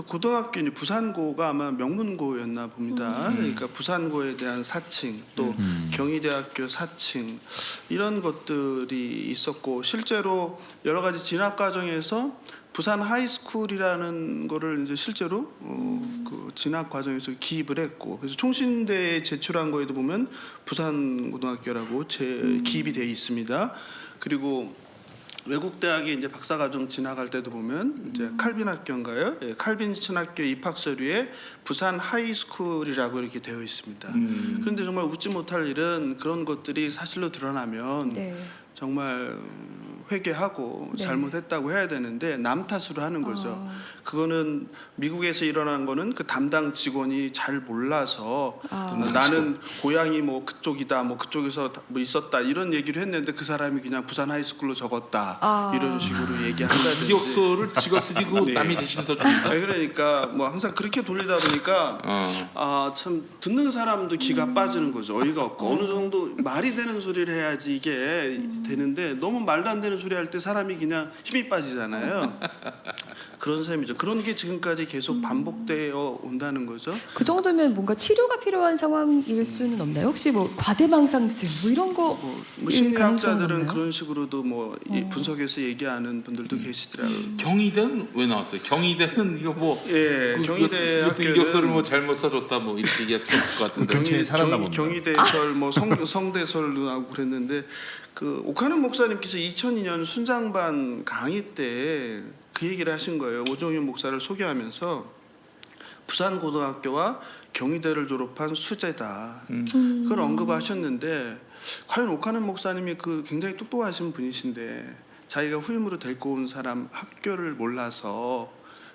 고등학교 이제 부산고가 아마 명문고였나 봅니다. 그러니까 부산고에 대한 사칭, 또 경희대학교 사칭, 이런 것들이 있었고 실제로 여러 가지 진학 과정에서 부산 하이스쿨이라는 거를 이제 실제로 그 진학 과정에서 기입을 했고, 그래서 총신대에 제출한 거에도 보면 부산고등학교라고 기입이 돼 있습니다. 그리고 외국 대학에 이제 박사과정 진학할 때도 보면 이제 칼빈 학교인가요? 칼빈 신학교 입학 서류에 부산 하이스쿨이라고 이렇게 되어 있습니다. 그런데 정말 웃지 못할 일은 그런 것들이 사실로 드러나면 정말 회개하고 잘못했다고 해야 되는데 남 탓으로 하는 거죠. 그거는 미국에서 일어난 거는 그 담당 직원이 잘 몰라서 나는 고향이 뭐 그쪽이다, 뭐 그쪽에서 뭐 있었다 이런 얘기를 했는데 그 사람이 그냥 부산 하이스쿨로 적었다 이런 식으로 얘기한다든지. 이력서를 지가 쓰고 남이 대신 써준다. 그러니까 뭐 항상 그렇게 돌리다 보니까 참 듣는 사람도 기가 빠지는 거죠. 어이가 없고 어느 정도 말이 되는 소리를 해야지 이게 되는데 너무 말도 안 되는 소리 할 때 사람이 그냥 힘이 빠지잖아요. 그런 셈이죠. 그런 게 지금까지 계속 반복되어 온다는 거죠. 그 정도면 뭔가 치료가 필요한 상황일 수는 없나요? 혹시 뭐 과대망상증 뭐 이런 거? 뭐 심리학자들은 그런 식으로도 뭐 분석해서 얘기하는 분들도 계시더라고요. 경희대는 왜 나왔어요? 경희대는 이거 뭐 경희대 학교는 이력서를 뭐 잘못 써줬다 뭐 이렇게 얘기할 수 없을 것 같은데. 근처에 살았나 봅니다. 경희대설 뭐 성대설도 나오고 그랬는데 그 옥하는 목사님께서 2002년 순장반 강의 때 그 얘기를 하신 거예요. 오정현 목사를 소개하면서 부산고등학교와 경희대를 졸업한 수재다. 그걸 언급하셨는데 과연 옥하는 목사님이 그 굉장히 똑똑하신 분이신데 자기가 후임으로 데리고 온 사람 학교를 몰라서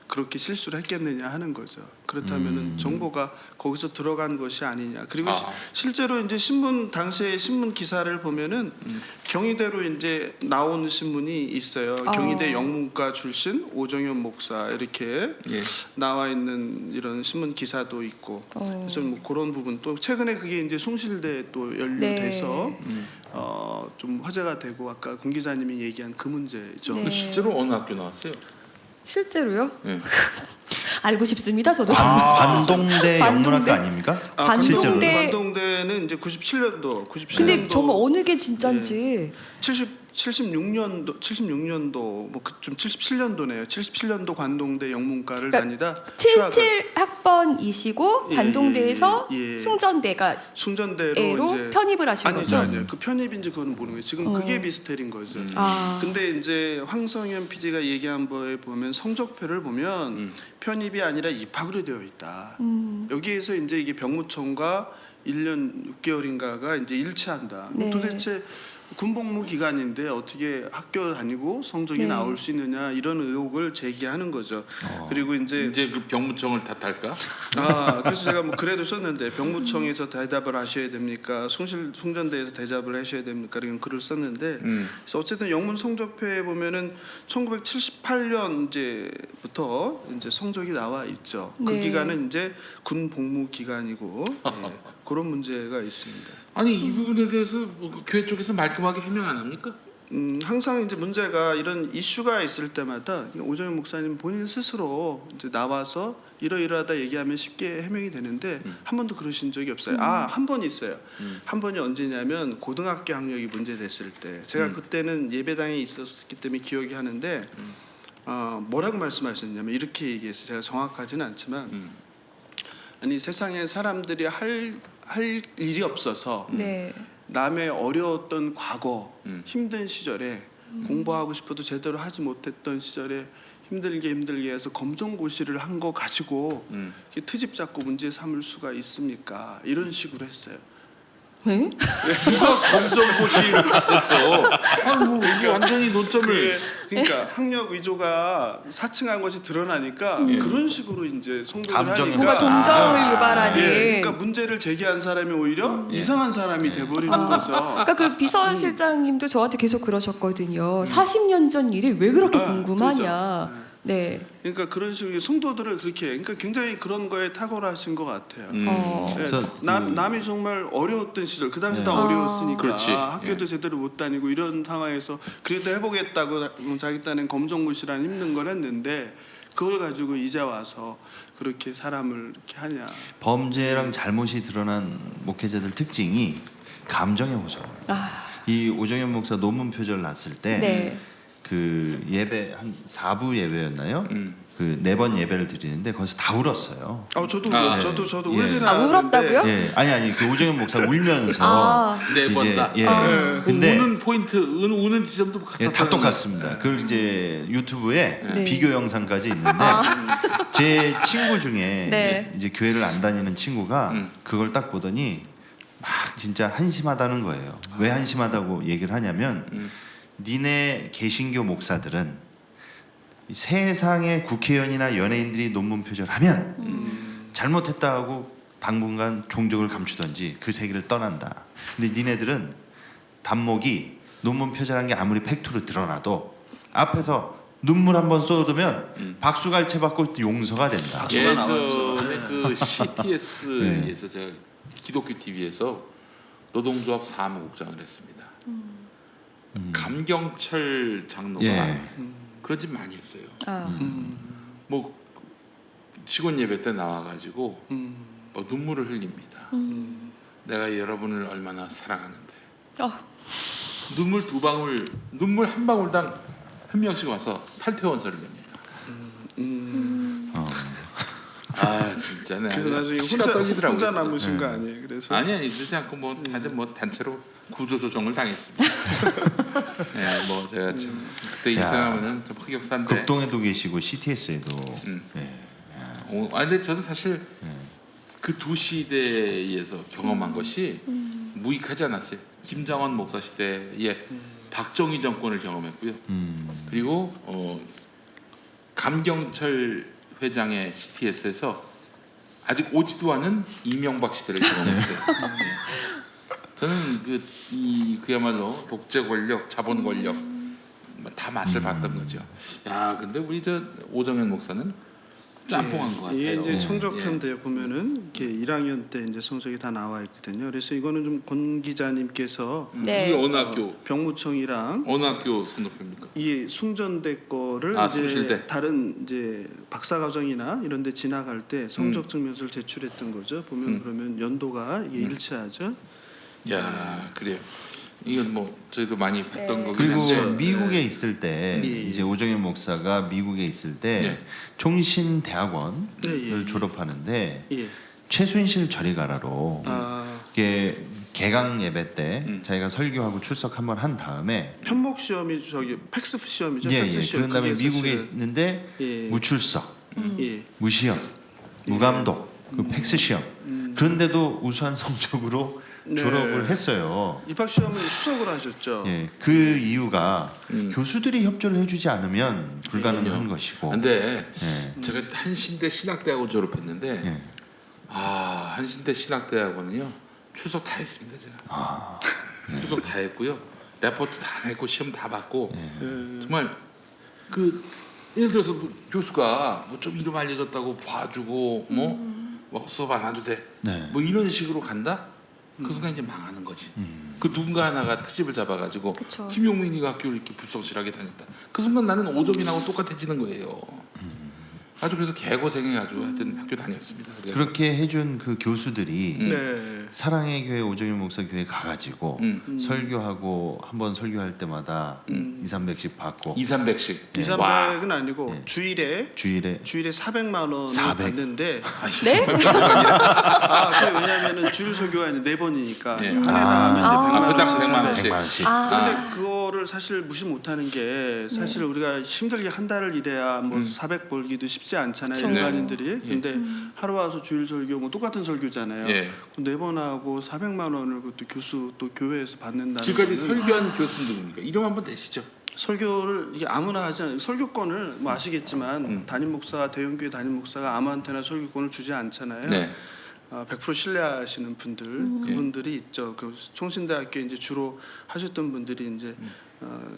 그렇게 실수를 했겠느냐 하는 거죠. 그렇다면은 정보가 거기서 들어간 것이 아니냐. 그리고 실제로 이제 당시에 신문 기사를 보면은 경희대로 이제 나온 신문이 있어요. 경희대 영문과 출신 오정현 목사 이렇게 나와 있는 이런 신문 기사도 있고. 그래서 뭐 그런 부분 또 최근에 그게 이제 숭실대에 또 연루돼서 좀 화제가 되고 아까 공 기자님이 얘기한 그 문제죠. 실제로 어느 학교 나왔어요? 실제로요? 알고 싶습니다. 저도. 관동대 영문학과 아닙니까? 관동대. 관동대는 이제 97년도. 근데 정말 어느 게 진짜인지. 76년도 뭐 좀 77년도네요. 77년도 관동대 영문과를 그러니까 다니다 77학번이시고 관동대에서 숭전대가 숭전대로 이제 편입을 하신 거죠? 아니요. 그 편입인지 그건 모르는 거예요. 지금 그게 미스터리인 거죠. 근데 이제 황성현 PD가 얘기한 거에 보면 성적표를 보면 편입이 아니라 입학으로 되어 있다. 여기에서 이제 이게 병무청과 1년 6개월인가가 이제 일치한다. 네. 도대체 군복무 기간인데 어떻게 학교 다니고 성적이 나올 수 있느냐 이런 의혹을 제기하는 거죠. 그리고 이제 그 병무청을 탓할까? 그래서 제가 뭐 그래도 썼는데 병무청에서 대답을 하셔야 됩니까? 숭전대에서 대답을 하셔야 됩니까? 이런 글을 썼는데 그래서 어쨌든 영문 성적표에 보면은 1978년 이제부터 이제 성적이 나와 있죠. 그 기간은 이제 군 복무 기간이고 그런 문제가 있습니다. 아니 이 부분에 대해서 뭐 교회 쪽에서 말끔하게 해명 안 합니까? 항상 이제 문제가 이런 이슈가 있을 때마다 오정현 목사님 본인 스스로 이제 나와서 이러이러하다 얘기하면 쉽게 해명이 되는데 한 번도 그러신 적이 없어요. 한 번 있어요. 한 번이 언제냐면 고등학교 학력이 문제됐을 때 제가 그때는 예배당에 있었기 때문에 기억이 하는데 뭐라고 말씀하셨냐면 이렇게 얘기했어요. 제가 정확하지는 않지만 아니 세상에 사람들이 할 일이 없어서 남의 어려웠던 과거 힘든 시절에 공부하고 싶어도 제대로 하지 못했던 시절에 힘들게 해서 검정고시를 한 거 가지고 트집 잡고 문제 삼을 수가 있습니까? 이런 식으로 했어요. 네? 누가 검정고시를 했어? 뭐 이게 완전히 논점을 그러니까 학력 위조가 사칭한 것이 드러나니까 그런 식으로 이제 송도를 하니까 뭔가 동정을 유발하는. 그러니까 문제를 제기한 사람이 오히려 이상한 사람이 돼버리는 거죠. 그러니까 그 비서실장님도 저한테 계속 그러셨거든요. 40년 전 일이 왜 그렇게 궁금하냐. 그렇죠. 네. 그러니까 그런 식으로 성도들을 그렇게 그러니까 굉장히 그런 거에 탁월하신 것 같아요. 남이 정말 어려웠던 시절 그 당시 다 어려웠으니까 학교도 제대로 못 다니고 이런 상황에서 그래도 해보겠다고 자기 딴엔 검정고시라는 힘든 걸 했는데 그걸 가지고 이제 와서 그렇게 사람을 이렇게 하냐. 범죄랑 잘못이 드러난 목회자들 특징이 감정의 호소. 이 오정현 목사 논문 표절 났을 때 그 예배 한 4부 예배였나요? 그 4번 예배를 드리는데 거기서 다 울었어요. 저도 울진 않았는데. 울었다고요? 아니 그 오정현 목사 울면서 4번 다. 근데 우는 포인트, 우는 지점도 다 똑같습니다. 그걸 이제 유튜브에 비교 영상까지 있는데 제 친구 중에 이제 교회를 안 다니는 친구가 그걸 딱 보더니 막 진짜 한심하다는 거예요. 왜 한심하다고 얘기를 하냐면 니네 개신교 목사들은 세상의 국회의원이나 연예인들이 논문 표절하면 잘못했다 하고 당분간 종족을 감추던지 그 세계를 떠난다. 근데 니네들은 단목이 논문 표절한 게 아무리 팩트로 드러나도 앞에서 눈물 한번 쏟으면 박수갈채 받고 용서가 된다. 예전에 그 CTS에서 제가 기독교 TV에서 노동조합 사무국장을 했습니다. 감경철 장로가 그런 짓 많이 했어요. 뭐 직원 예배 때 나와가지고 뭐 눈물을 흘립니다. 내가 여러분을 얼마나 사랑하는데 눈물 한 방울당 한 명씩 와서 탈퇴 원서를 냅니다. 진짜 그래서 나중에 혼자 남으신 거 아니에요? 그래서 아니 그렇지 않고 뭐 다들 뭐 단체로 구조조정을 당했습니다. 뭐 제가 참 그때 인생하면은 좀 흑역사인데. 극동에도 계시고 CTS에도. 근데 저는 사실 그 두 시대에서 경험한 것이 무익하지 않았어요. 김장원 목사 시대에 박정희 정권을 경험했고요. 그리고 감경철 회장의 CTS에서 아직 오지도 않은 이명박 시대를 경험했어요. 저는 그야말로 독재 권력, 자본 권력 다 맛을 봤던 거죠. 근데 우리 저 오정현 목사는 짬뽕한 것 같아요. 이게 이제 성적표인데 보면은 이렇게 1학년 때 이제 성적이 다 나와 있거든요. 그래서 이거는 좀 권 기자님께서 이게 어느 학교? 병무청이랑 어느 학교 성적표입니까? 이 숭전대 거를 이제 숭실대. 다른 이제 박사과정이나 이런 데 지나갈 때 성적 증명서를 제출했던 거죠. 보면 그러면 연도가 이게 일치하죠. 그래요. 이건 뭐 저희도 많이 봤던 거긴 그리고 한데 미국에 있을 때 이제 오정현 목사가 미국에 있을 때 총신대학원을 졸업하는데 최순실 저리가라로 이게 개강 예배 때 자기가 설교하고 출석 한번 한 다음에 편목 시험이 저기 팩스 시험이죠. 팩스 시험. 그런 다음에 미국에 있는데 무출석, 무시험, 무감독, 그 팩스 시험. 그런데도 우수한 성적으로 졸업을 했어요. 입학 시험은 수석을 하셨죠. 그 이유가 교수들이 협조를 해주지 않으면 불가능한 것이고. 근데 제가 한신대 신학대학원 졸업했는데 한신대 신학대학원은요 출석 다 했습니다 제가. 출석 다 했고요, 레포트 다 했고 시험 다 받고 정말 그 예를 들어서 뭐 교수가 뭐 좀 이름 알려졌다고 봐주고 뭐 수업 안 해도 돼, 뭐 이런 식으로 간다. 그 순간 이제 망하는 거지. 그 누군가 하나가 트집을 잡아가지고 김용민이가 학교를 이렇게 불성실하게 다녔다. 그 순간 나는 오정민하고 똑같아지는 거예요. 아주 그래서 개고생해가지고 하여튼 학교 다녔습니다. 그래서. 그렇게 해준 그 교수들이 사랑의 교회 오정현 목사 교회 가가지고 설교하고 한번 설교할 때마다 200~300씩 받고 200~300씩 200~300은 아니고 주일에 400만 원을 400. 받는데 네? 그게 왜냐면은 주일 설교가 이제 4번이니까 한 해당 하면 100만 원씩. 그런데 그거를 사실 무시 못하는 게 사실 우리가 힘들게 한 달을 일해야 뭐 400 벌기도 쉽지 않잖아요. 일반인들이. 근데 하루 와서 주일 설교 뭐 똑같은 설교잖아요. 4번 하고 400만 원을 그것도 교수 또 교회에서 받는다는. 지금까지 설교한 교수는 누굽니까? 이름 한번 대시죠. 설교를 이게 아무나 하지 않아요. 설교권을 뭐 아시겠지만 담임 목사, 대형교회 담임 목사가 아무한테나 설교권을 주지 않잖아요. 100% 신뢰하시는 분들, 그분들이 있죠. 그 총신대학교 이제 주로 하셨던 분들이 이제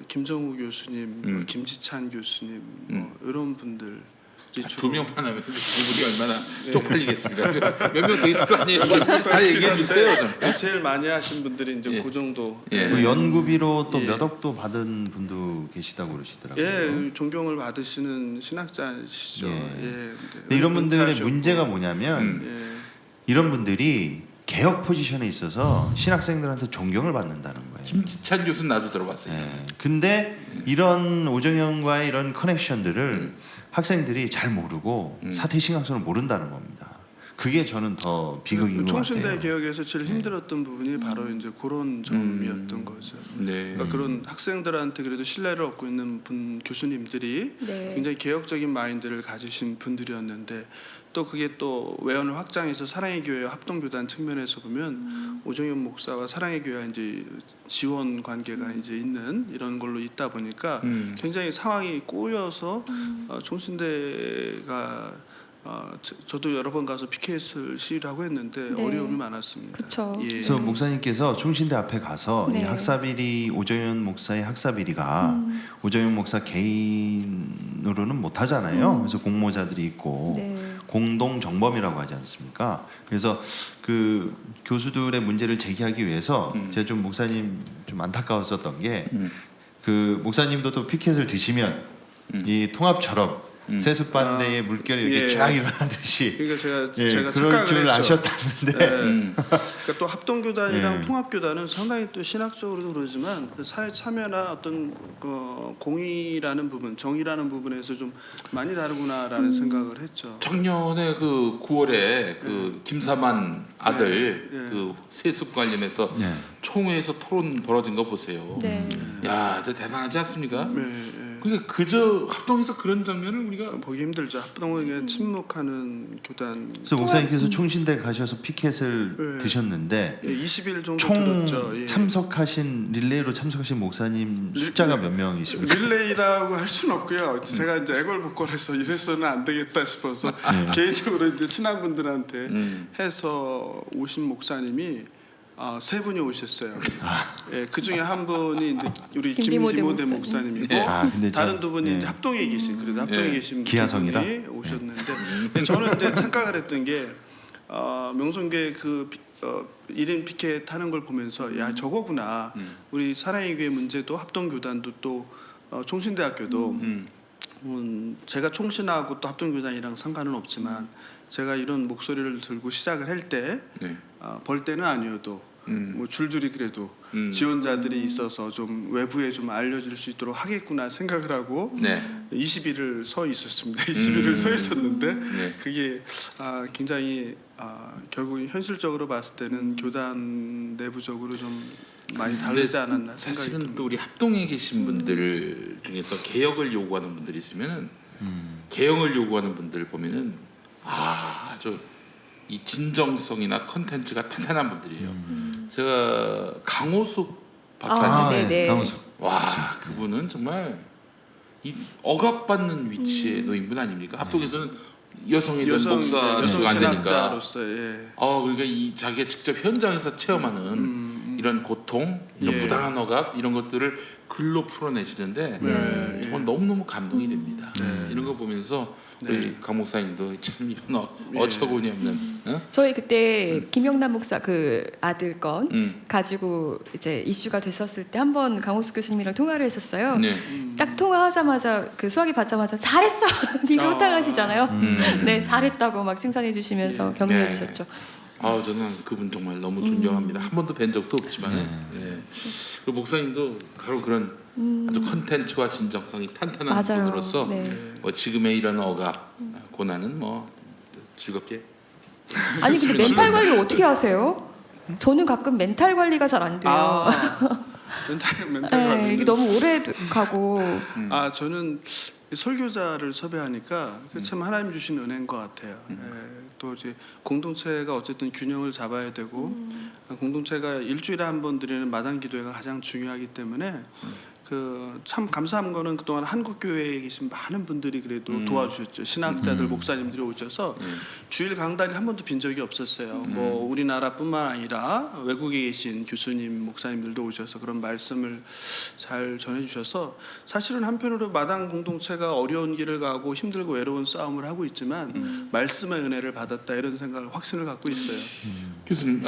김정우 교수님, 김지찬 교수님, 뭐 이런 분들. 2명만 하면 그분이 얼마나 쪽팔리겠습니까? 몇 명 더 있을 거 아니에요? 다 얘기해 주세요. 제일 많이 하신 분들이 이제 그 정도. 그 연구비로 또 몇 억도 받은 분도 계시다고 그러시더라고요. 존경을 받으시는 신학자시죠. 이런 분들의 문제가 뭐냐면 이런 분들이 개혁 포지션에 있어서 신학생들한테 존경을 받는다는 거예요. 김지찬 교수는 나도 들어봤어요. 근데 이런 오정현과의 이런 커넥션들을 학생들이 잘 모르고 사태 심각성을 모른다는 겁니다. 그게 저는 더 비극인 것 같아요. 총신대 개혁에서 제일 힘들었던 부분이 바로 이제 그런 점이었던 거죠. 그러니까 그런 학생들한테 그래도 신뢰를 얻고 있는 교수님들이 굉장히 개혁적인 마인드를 가지신 분들이었는데 또 그게 또 외연을 확장해서 사랑의 교회 합동교단 측면에서 보면 오정현 목사와 사랑의 교회와 이제 지원 관계가 이제 있는 이런 걸로 있다 보니까 굉장히 상황이 꼬여서 총신대가 저도 여러 번 가서 피켓을 시위하고 했는데 어려움이 많았습니다. 그래서 목사님께서 총신대 앞에 가서 이 학사비리 오정현 목사의 학사비리가 오정현 목사 개인으로는 못하잖아요. 그래서 공모자들이 있고 공동 정범이라고 하지 않습니까? 그래서 그 교수들의 문제를 제기하기 위해서 제가 좀 목사님 좀 안타까웠었던 게 그 목사님도 또 피켓을 드시면 이 통합처럼 세숫반대에 물결이 이렇게 쫙 일어나듯이 그러니까 제가 그럴 줄 아셨다는데 그러니까 또 합동교단이랑 통합교단은 상당히 또 신학적으로도 그러지만 그 사회 참여나 어떤 공의라는 부분, 정의라는 부분에서 좀 많이 다르구나라는 생각을 했죠. 작년에 그 9월에 그 김사만 아들 그 세습 관련해서 총회에서 토론 벌어진 거 보세요. 야, 진짜 대단하지 않습니까? 그게 그저 합동에서 그런 장면을 우리가 보기 힘들죠. 합동에 침묵하는 교단. 그래서 목사님께서 총신대 가셔서 피켓을 드셨는데 20일 정도 총 들었죠. 참석하신 릴레이로 참석하신 목사님 숫자가 몇 명이십니까? 릴레이라고 할 수는 없고요. 제가 이제 애걸복걸해서 이래서는 안 되겠다 싶어서 개인적으로 이제 친한 분들한테 해서 오신 목사님이 3분이 오셨어요. 그 중에 한 분이 이제 우리 김디모데 목사님이고 다른 2분이 이제 합동에 계신 그래도 합동에 계신 분이 오셨는데 저는 이제 착각을 했던 게 명성교회 그 1인 피켓 하는 걸 보면서 야 저거구나. 우리 사랑의 교회 문제도 합동교단도 또 총신대학교도 제가 총신하고 또 합동교단이랑 상관은 없지만 제가 이런 목소리를 들고 시작을 할 때 벌 때는 아니어도 뭐 줄줄이 그래도 지원자들이 있어서 좀 외부에 좀 알려줄 수 있도록 하겠구나 생각을 하고 20일을 서 있었습니다. 20일을 서 있었는데 그게 굉장히 결국 현실적으로 봤을 때는 교단 내부적으로 좀 많이 다르지 않았나 생각이 듭니다. 사실은 또 우리 합동에 계신 분들 중에서 개혁을 요구하는 분들이 있으면은 개혁을 요구하는 분들 보면은 아주 이 진정성이나 컨텐츠가 탄탄한 분들이에요. 제가 강호숙 박사님, 강호숙. 와 그분은 정말 이 억압받는 위치에 놓인 분 아닙니까? 합동에서는 여성이든 목사가 안 되니까. 그러니까 이 자기가 직접 현장에서 체험하는 이런 고통, 이런 부당한 억압 이런 것들을 글로 풀어내시는데 정말 너무너무 감동이 됩니다. 이런 거 보면서 우리 강 목사님도 참 이런 어처구니 없는 저희 그때 김영남 목사 그 아들 건 가지고 이제 이슈가 됐었을 때 한번 강호숙 교수님이랑 통화를 했었어요. 딱 통화하자마자 그 수학이 받자마자 잘했어 이제 호탕하시잖아요. 네 잘했다고 막 칭찬해 주시면서 격려해 주셨죠. 저는 그분 정말 너무 존경합니다. 한 번도 뵌 적도 없지만 그 목사님도 바로 그런 아주 컨텐츠와 진정성이 탄탄한 분으로서 뭐 지금의 이런 억압, 고난은 뭐 즐겁게. 아니 근데 멘탈 관리 어떻게 하세요? 저는 가끔 멘탈 관리가 잘 안 돼요. 멘탈 관리. 이게 너무 오래 가고. 저는 설교자를 섭외하니까 참 하나님 주신 은혜인 것 같아요. 또 이제 공동체가 어쨌든 균형을 잡아야 되고 공동체가 일주일에 한 번 드리는 마당 기도회가 가장 중요하기 때문에 그 참 감사한 거는 그동안 한국 교회에 계신 많은 분들이 그래도 도와주셨죠. 신학자들, 목사님들이 오셔서 주일 강단이 한 번도 빈 적이 없었어요. 뭐 우리나라뿐만 아니라 외국에 계신 교수님, 목사님들도 오셔서 그런 말씀을 잘 전해주셔서 사실은 한편으로 마당 공동체가 어려운 길을 가고 힘들고 외로운 싸움을 하고 있지만 말씀의 은혜를 받았다 이런 생각을 확신을 갖고 있어요. 교수님,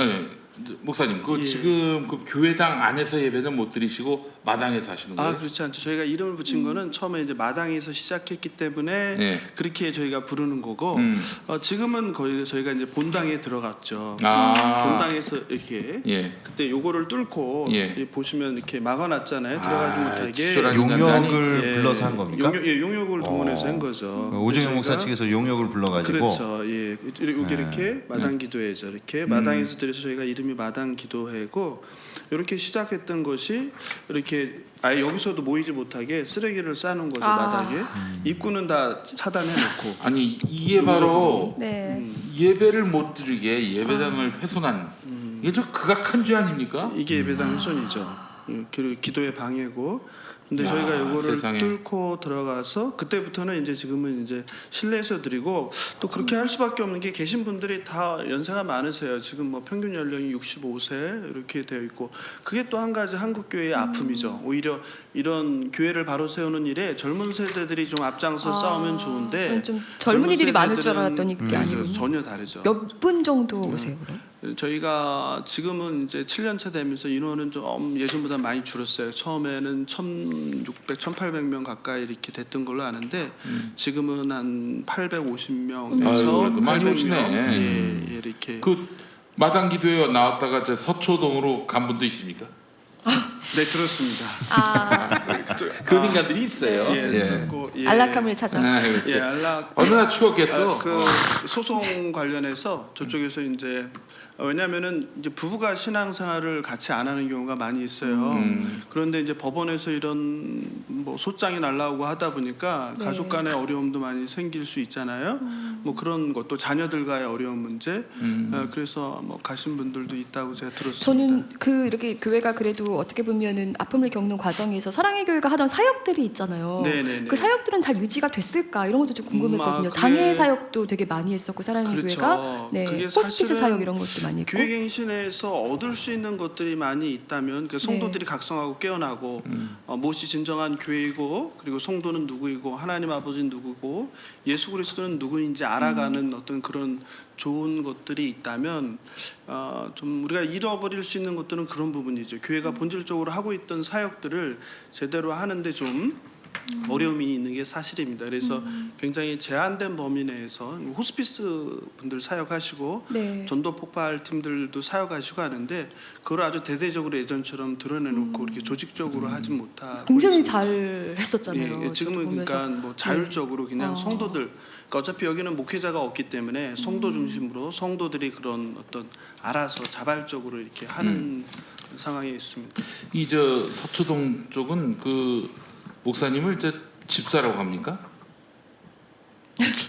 목사님, 지금 그 교회당 안에서 예배는 못 드리시고 마당에서 하시는 거예요? 그렇지 않죠. 저희가 이름을 붙인 거는 처음에 이제 마당에서 시작했기 때문에 그렇게 저희가 부르는 거고 지금은 거의 저희가 이제 본당에 들어갔죠. 본당에서 이렇게 그때 요거를 뚫고 보시면 이렇게 막아놨잖아요. 들어가지 못하게 용역을 불러서 한 겁니까? 용역을 동원해서 한 거죠. 오정현 목사 측에서 용역을 불러가지고 그렇죠. 여기 이렇게 마당 기도회죠. 이렇게 마당에서 드려서 저희가 이름이 마당 기도회고 이렇게 시작했던 것이 이렇게 아예 여기서도 모이지 못하게 쓰레기를 싸는 거죠. 마당에 입구는 다 차단해놓고. 아니 이게 바로 예배를 못 드리게 예배당을 훼손한 이게 저 극악한 죄 아닙니까? 이게 예배당 훼손이죠. 그리고 기도의 방해고. 근데 저희가 이거를 뚫고 들어가서 그때부터는 이제 지금은 이제 실내에서 드리고 또 그렇게 할 수밖에 없는 게 계신 분들이 다 연세가 많으세요. 지금 뭐 평균 연령이 65세 이렇게 되어 있고 그게 또 한 가지 한국 교회의 아픔이죠. 오히려 이런 교회를 바로 세우는 일에 젊은 세대들이 좀 앞장서 싸우면 좋은데 좀 젊은이들이 많을 줄 알았더니 그게 아니군요. 전혀 다르죠. 몇 분 정도 오세요 그럼? 저희가 지금은 이제 7년차 되면서 인원은 좀 예전보다 많이 줄었어요. 처음에는 1,600, 1,800명 가까이 이렇게 됐던 걸로 아는데 지금은 한 850명에서 많이 오시네. 이렇게 그 마당 기도회 나왔다가 저 서초동으로 간 분도 있습니까? 네 들었습니다. 그런 인간들이 있어요. 안락함을 찾아. 안락. 얼마나 추웠겠어. 그 소송 관련해서 저쪽에서 이제 왜냐하면은 이제 부부가 신앙생활을 같이 안 하는 경우가 많이 있어요. 그런데 이제 법원에서 이런 뭐 소장이 날라오고 하다 보니까 가족 간의 어려움도 많이 생길 수 있잖아요. 뭐 그런 것도 자녀들과의 어려운 문제. 그래서 뭐 가신 분들도 있다고 제가 들었습니다. 저는 그 이렇게 교회가 그래도 어떻게 보면은 아픔을 겪는 과정에서 사랑의 교회가 하던 사역들이 있잖아요. 그 사역들은 잘 유지가 됐을까 이런 것도 좀 궁금했거든요. 장애 사역도 되게 많이 했었고 사랑의 교회가 호스피스 사역 이런 것도 많이 있고. 교회갱신에서 얻을 수 있는 것들이 많이 있다면 그 성도들이 각성하고 깨어나고 무엇이 진정한 교회이고 그리고 성도는 누구이고 하나님 아버지는 누구고 예수 그리스도는 누구인지 알아가는 어떤 그런 좋은 것들이 있다면 좀 우리가 잃어버릴 수 있는 것들은 그런 부분이죠. 교회가 본질적으로 하고 있던 사역들을 제대로 하는데 좀 어려움이 있는 게 사실입니다. 그래서 굉장히 제한된 범위 내에서 호스피스 분들 사역하시고 네. 전도 폭발 팀들도 사역하시고 하는데 그걸 아주 대대적으로 예전처럼 드러내놓고 이렇게 조직적으로 하지 못하고 굉장히 있습니다. 잘 했었잖아요. 예, 지금은 그러니까 뭐 자율적으로 그냥 성도들, 그러니까 어차피 여기는 목회자가 없기 때문에 성도 중심으로 성도들이 그런 어떤 알아서 자발적으로 이렇게 하는 상황에 있습니다. 이 저 서초동 쪽은 그 목사님을 저 집사라고 합니까?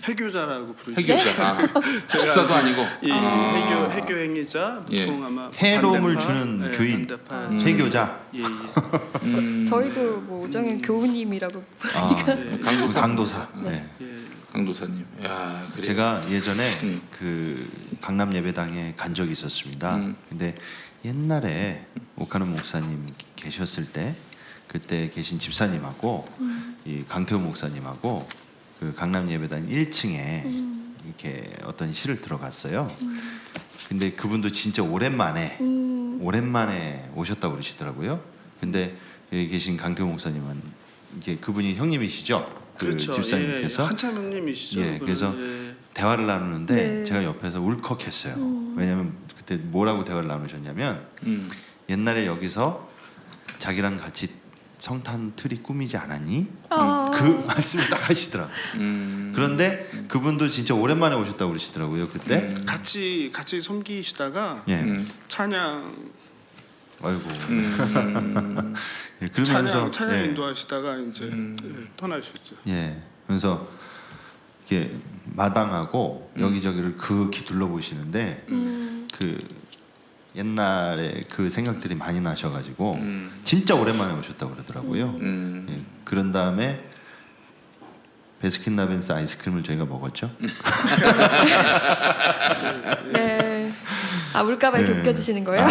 해교자라고 부르죠. 해교자. 집사도 아니고. 예, 해교 행위자 보통 아마 해로움을 반대파, 주는 예, 교인, 반대파. 해교자. 예, 예. 저희도 뭐 오정현 교우님이라고 예. 강도사. 네. 예. 강도사님. 야, 그래요. 제가 예전에 그 강남 예배당에 간 적이 있었습니다. 근데 옛날에 오카노 목사님 계셨을 때 그때 계신 집사님하고 이 강태호 목사님하고 그 강남 예배당 1층에 이렇게 어떤 실을 들어갔어요. 근데 그분도 진짜 오랜만에 오셨다고 그러시더라고요. 근데 여기 계신 강태호 목사님은 이게 그분이 형님이시죠? 그 그렇죠. 집사님께서. 예, 한참 형님이시죠. 예, 그래서 예. 대화를 나누는데 네. 제가 옆에서 울컥했어요. 왜냐하면 그때 뭐라고 대화를 나누셨냐면 옛날에 여기서 자기랑 같이 성탄 트리 꾸미지 않았니? 그 말씀을 딱 하시더라. 그런데 그분도 진짜 오랜만에 오셨다고 그러시더라고요. 그때 같이 섬기시다가 예. 찬양 아이고. 예, 그러면서 찬양 예. 인도하시다가 이제 예, 떠나셨죠. 예. 그래서 이게 마당하고 여기저기를 그윽히 둘러보시는데 그 옛날에 그 생각들이 많이 나셔가지고 진짜 오랜만에 오셨다고 그러더라고요. 예. 그런 다음에 베스킨라빈스 아이스크림을 저희가 먹었죠. 네. 아 울까봐 이렇게 웃겨주시는 거예요?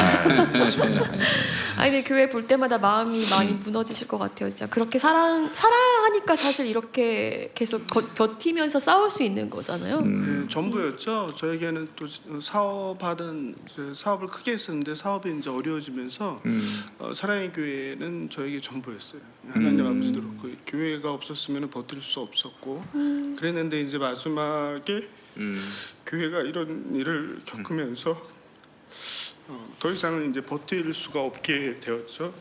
아니 근데 교회 볼 때마다 마음이 많이 무너지실 것 같아요. 진짜 그렇게 사랑하니까 사실 이렇게 계속 버티면서 싸울 수 있는 거잖아요. 네, 전부였죠. 저에게는 또 사업을 크게 했었는데 사업이 이제 어려워지면서 사랑의 교회는 저에게 전부였어요. 하나님 아버지도 그렇고 교회가 없었으면 버틸 수 없었고 그랬는데 이제 마지막에 교회가 이런 일을 겪으면서 더 이상은 이제 버틸 수가 없게 되었죠.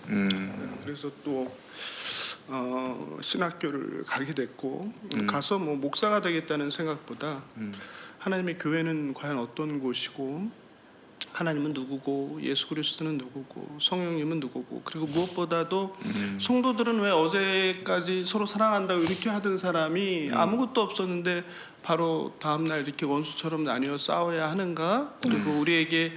그래서 또 신학교를 가게 됐고 가서 뭐 목사가 되겠다는 생각보다 하나님의 교회는 과연 어떤 곳이고 하나님은 누구고 예수 그리스도는 누구고 성령님은 누구고 그리고 무엇보다도 성도들은 왜 어제까지 서로 사랑한다고 이렇게 하던 사람이 아무것도 없었는데 바로 다음날 이렇게 원수처럼 나뉘어 싸워야 하는가? 그리고 우리에게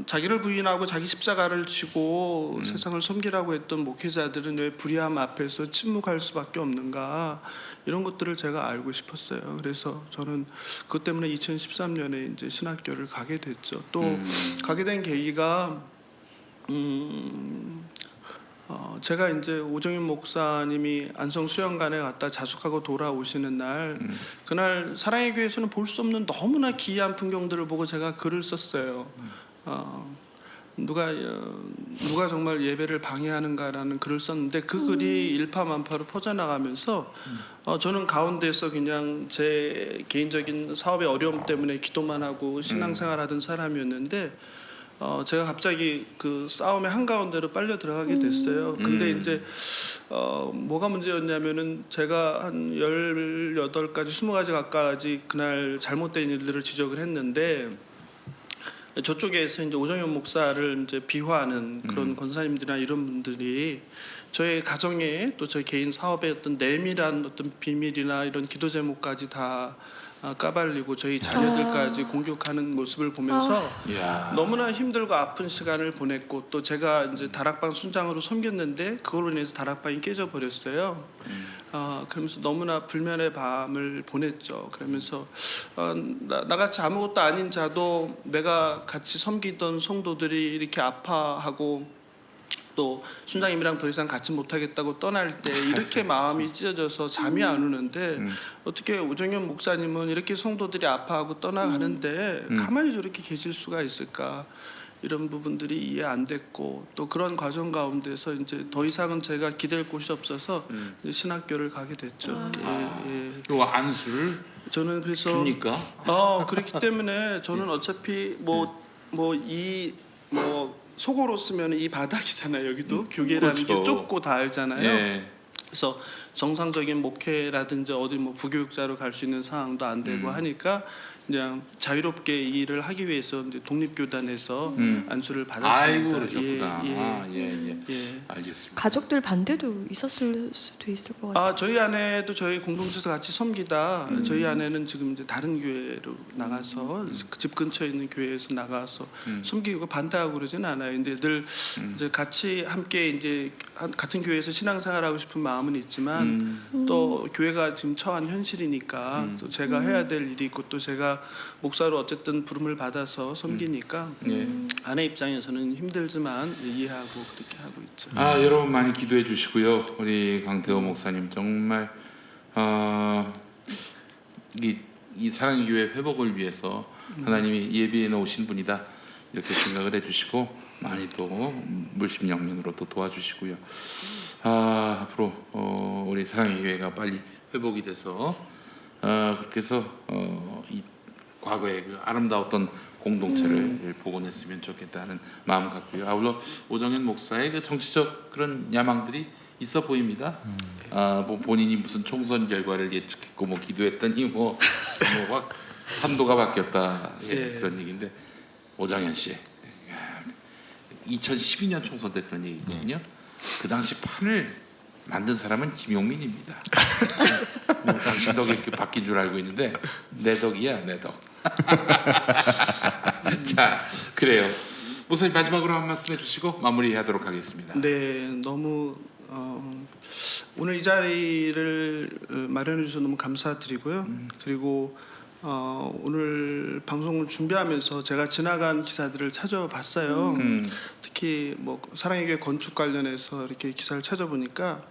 자기를 부인하고 자기 십자가를 지고 세상을 섬기라고 했던 목회자들은 왜 불의함 앞에서 침묵할 수밖에 없는가? 이런 것들을 제가 알고 싶었어요. 그래서 저는 그것 때문에 2013년에 이제 신학교를 가게 됐죠. 또 가게 된 계기가 제가 이제 오정현 목사님이 안성 수영관에 갔다 자숙하고 돌아오시는 날 그날 사랑의 교회에서는 볼 수 없는 너무나 기이한 풍경들을 보고 제가 글을 썼어요. 누가 정말 예배를 방해하는가라는 글을 썼는데 그 글이 일파만파로 퍼져나가면서 저는 가운데서 그냥 제 개인적인 사업의 어려움 때문에 기도만 하고 신앙생활하던 사람이었는데 제가 갑자기 그 싸움의 한가운데로 빨려 들어가게 됐어요. 근데 이제 뭐가 문제였냐면은 제가 한 18가지, 20가지 가까이 그날 잘못된 일들을 지적을 했는데 저쪽에서 이제 오정현 목사를 이제 비화하는 그런 권사님들이나 이런 분들이 저의 가정에 또 저희 개인 사업의 어떤 내밀한 어떤 비밀이나 이런 기도 제목까지 다 까발리고 저희 자녀들까지 공격하는 모습을 보면서 너무나 힘들고 아픈 시간을 보냈고 또 제가 이제 다락방 순장으로 섬겼는데 그걸로 인해서 다락방이 깨져 버렸어요. 그러면서 너무나 불면의 밤을 보냈죠. 그러면서 나같이 아무것도 아닌 자도 내가 같이 섬기던 성도들이 이렇게 아파하고 또 순장님이랑 더 이상 같이 못하겠다고 떠날 때 이렇게 마음이 찢어져서 잠이 안 오는데 어떻게 오정현 목사님은 이렇게 성도들이 아파하고 떠나가는데 가만히 저렇게 계실 수가 있을까 이런 부분들이 이해 안 됐고 또 그런 과정 가운데서 이제 더 이상은 제가 기댈 곳이 없어서 이제 신학교를 가게 됐죠. 또 안수를 저는 그래서 줍니까? 그렇기 때문에 저는 어차피 속어로 쓰면 이 바닥이잖아요. 여기도 교계라는 그렇죠. 게 좁고 다 알잖아요. 예. 그래서 정상적인 목회라든지 어디 부교육자로 갈 수 있는 상황도 안 되고 하니까 그냥 자유롭게 이 일을 하기 위해서 이제 독립교단에서 안수를 받았습니다. 아이고 그러셨구나. 예. 알겠습니다. 가족들 반대도 있었을 수도 있을 것 같아요. 저희 아내도 저희 공동체에서 같이 섬기다 저희 아내는 지금 이제 다른 교회로 나가서 집 근처에 있는 교회에서 나가서 섬기고 반대하고 그러진 않아요. 근데 늘 이제 같이 함께 이제 같은 교회에서 신앙생활하고 싶은 마음은 있지만 또 교회가 지금 처한 현실이니까 또 제가 해야 될 일이 있고 또 제가 목사로 어쨌든 부름을 받아서 섬기니까 아내 입장에서는 힘들지만 이해하고 그렇게 하고 있죠. 여러분 많이 기도해 주시고요. 우리 강태호 목사님 정말 이 사랑의 교회 회복을 위해서 하나님이 예비해 놓으신 분이다 이렇게 생각을 해주시고 많이 또 물심양면으로 또 도와주시고요. 앞으로 우리 사랑의 교회가 빨리 회복이 돼서 그렇게 해서 이 과거의 그 아름다웠던 공동체를 복원했으면 좋겠다는 마음 갖고요. 아울러 오정현 목사의 그 정치적 그런 야망들이 있어 보입니다. 본인이 무슨 총선 결과를 예측했고 기도했더니 확 판도가 바뀌었다 그런 얘기인데 오정현 씨 2012년 총선 때 그런 얘기 있거든요. 그 당시 판을 만든 사람은 김용민입니다. 당신 덕에 이렇게 바뀐 줄 알고 있는데 내 덕이야 내 덕. 자 그래요. 목사님 마지막으로 한 말씀 해주시고 마무리하도록 하겠습니다. 네, 너무 오늘 이 자리를 마련해 주셔서 너무 감사드리고요. 그리고 오늘 방송을 준비하면서 제가 지나간 기사들을 찾아봤어요. 특히 사랑의 교회 건축 관련해서 이렇게 기사를 찾아보니까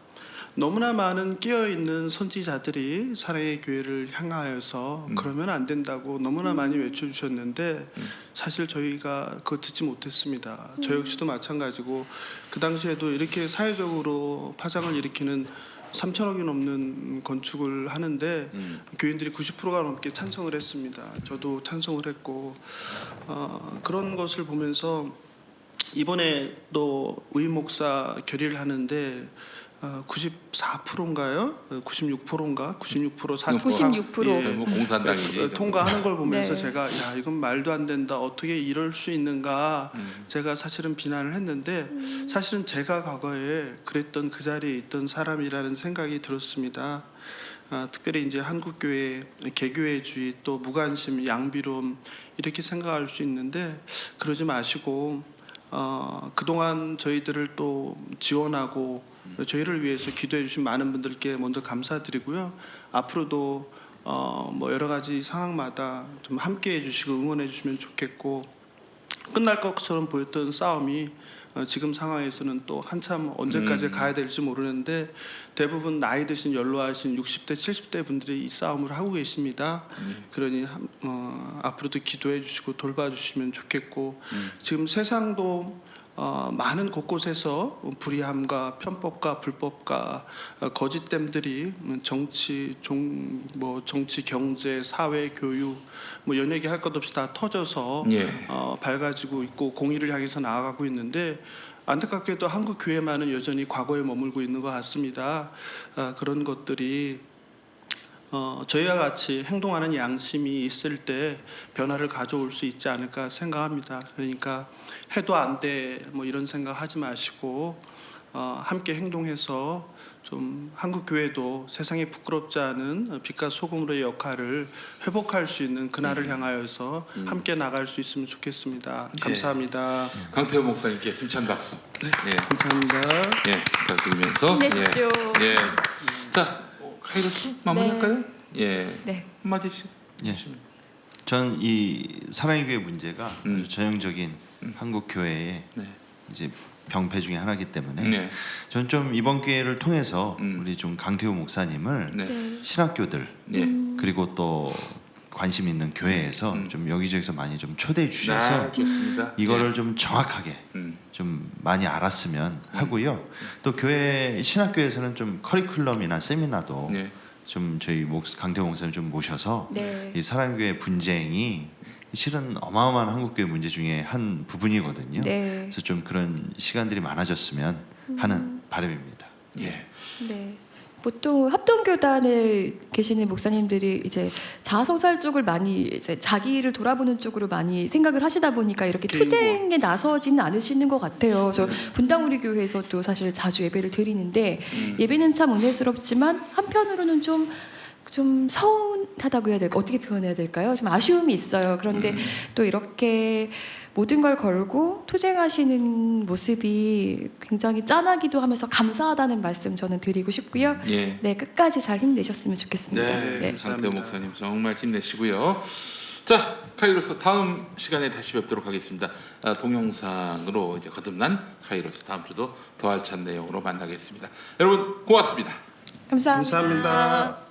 너무나 많은 끼어있는 선지자들이 사랑의 교회를 향하여서 그러면 안 된다고 너무나 많이 외쳐주셨는데 사실 저희가 그거 듣지 못했습니다. 저 역시도 마찬가지고 그 당시에도 이렇게 사회적으로 파장을 일으키는 3천억이 넘는 건축을 하는데 교인들이 90%가 넘게 찬성을 했습니다. 저도 찬성을 했고 그런 것을 보면서 이번에 또 의인 목사 결의를 하는데 94%인가요? 96%인가? 96% 96%. 공산당이지. 통과하는 걸 보면서 네. 제가 이건 말도 안 된다. 어떻게 이럴 수 있는가? 제가 사실은 비난을 했는데 사실은 제가 과거에 그랬던 그 자리에 있던 사람이라는 생각이 들었습니다. 특별히 이제 한국교회 개교회주의 또 무관심, 양비론 이렇게 생각할 수 있는데 그러지 마시고 그동안 저희들을 또 지원하고 저희를 위해서 기도해 주신 많은 분들께 먼저 감사드리고요. 앞으로도 여러 가지 상황마다 좀 함께 해주시고 응원해 주시면 좋겠고 끝날 것처럼 보였던 싸움이 지금 상황에서는 또 한참 언제까지 가야 될지 모르는데 대부분 나이 드신 연로하신 60대 70대 분들이 이 싸움을 하고 계십니다. 그러니 앞으로도 기도해 주시고 돌봐주시면 좋겠고 지금 세상도 많은 곳곳에서 불의함과 편법과 불법과 거짓됨들이 정치, 정치, 경제, 사회, 교육 연예계 할 것 없이 다 터져서 밝아지고 있고 공의를 향해서 나아가고 있는데 안타깝게도 한국 교회만은 여전히 과거에 머물고 있는 것 같습니다. 그런 것들이 저희와 같이 행동하는 양심이 있을 때 변화를 가져올 수 있지 않을까 생각합니다. 그러니까 해도 안 돼 이런 생각 하지 마시고 함께 행동해서 좀 한국 교회도 세상에 부끄럽지 않은 빛과 소금으로의 역할을 회복할 수 있는 그날을 향하여서 함께 나갈 수 있으면 좋겠습니다. 감사합니다. 강태호 목사님께 힘찬 박수. 네, 감사합니다. 부탁드리면서 힘내십시오. 자. 카이로스 마무리할까요? 네. 한마디씩. 전 이 사랑의 교회 문제가 아주 전형적인 한국 교회의 이제 병폐 중에 하나이기 때문에 저는 좀 이번 기회를 통해서 우리 좀 강태호 목사님을 신학교들 그리고 또 관심 있는 교회에서 좀 여기저기서 많이 좀 초대해 주셔서 좋습니다. 이거를 예. 좀 정확하게 좀 많이 알았으면 하고요. 또 교회 신학교에서는 좀 커리큘럼이나 세미나도 네. 좀 저희 강태호 목사님 좀 모셔서 네. 이 사랑교회 분쟁이 실은 어마어마한 한국교회 문제 중에 한 부분이거든요. 네. 그래서 좀 그런 시간들이 많아졌으면 하는 바람입니다. 예. 네. 보통 합동교단에 계시는 목사님들이 이제 자아성찰 쪽을 많이 이제 자기를 돌아보는 쪽으로 많이 생각을 하시다 보니까 이렇게 투쟁에 나서지는 않으시는 것 같아요. 저 분당우리 교회에서도 사실 자주 예배를 드리는데 예배는 참 은혜스럽지만 한편으로는 좀 서운하다고 해야 될까, 어떻게 표현해야 될까요? 좀 아쉬움이 있어요. 그런데 또 이렇게 모든 걸 걸고 투쟁하시는 모습이 굉장히 짠하기도 하면서 감사하다는 말씀 저는 드리고 싶고요. 예. 네, 끝까지 잘 힘내셨으면 좋겠습니다. 네, 강태호 목사님 정말 힘내시고요. 자, 카이로스 다음 시간에 다시 뵙도록 하겠습니다. 동영상으로 이제 거듭난 카이로스 다음 주도 더 알찬 내용으로 만나겠습니다. 여러분 고맙습니다. 감사합니다. 감사합니다.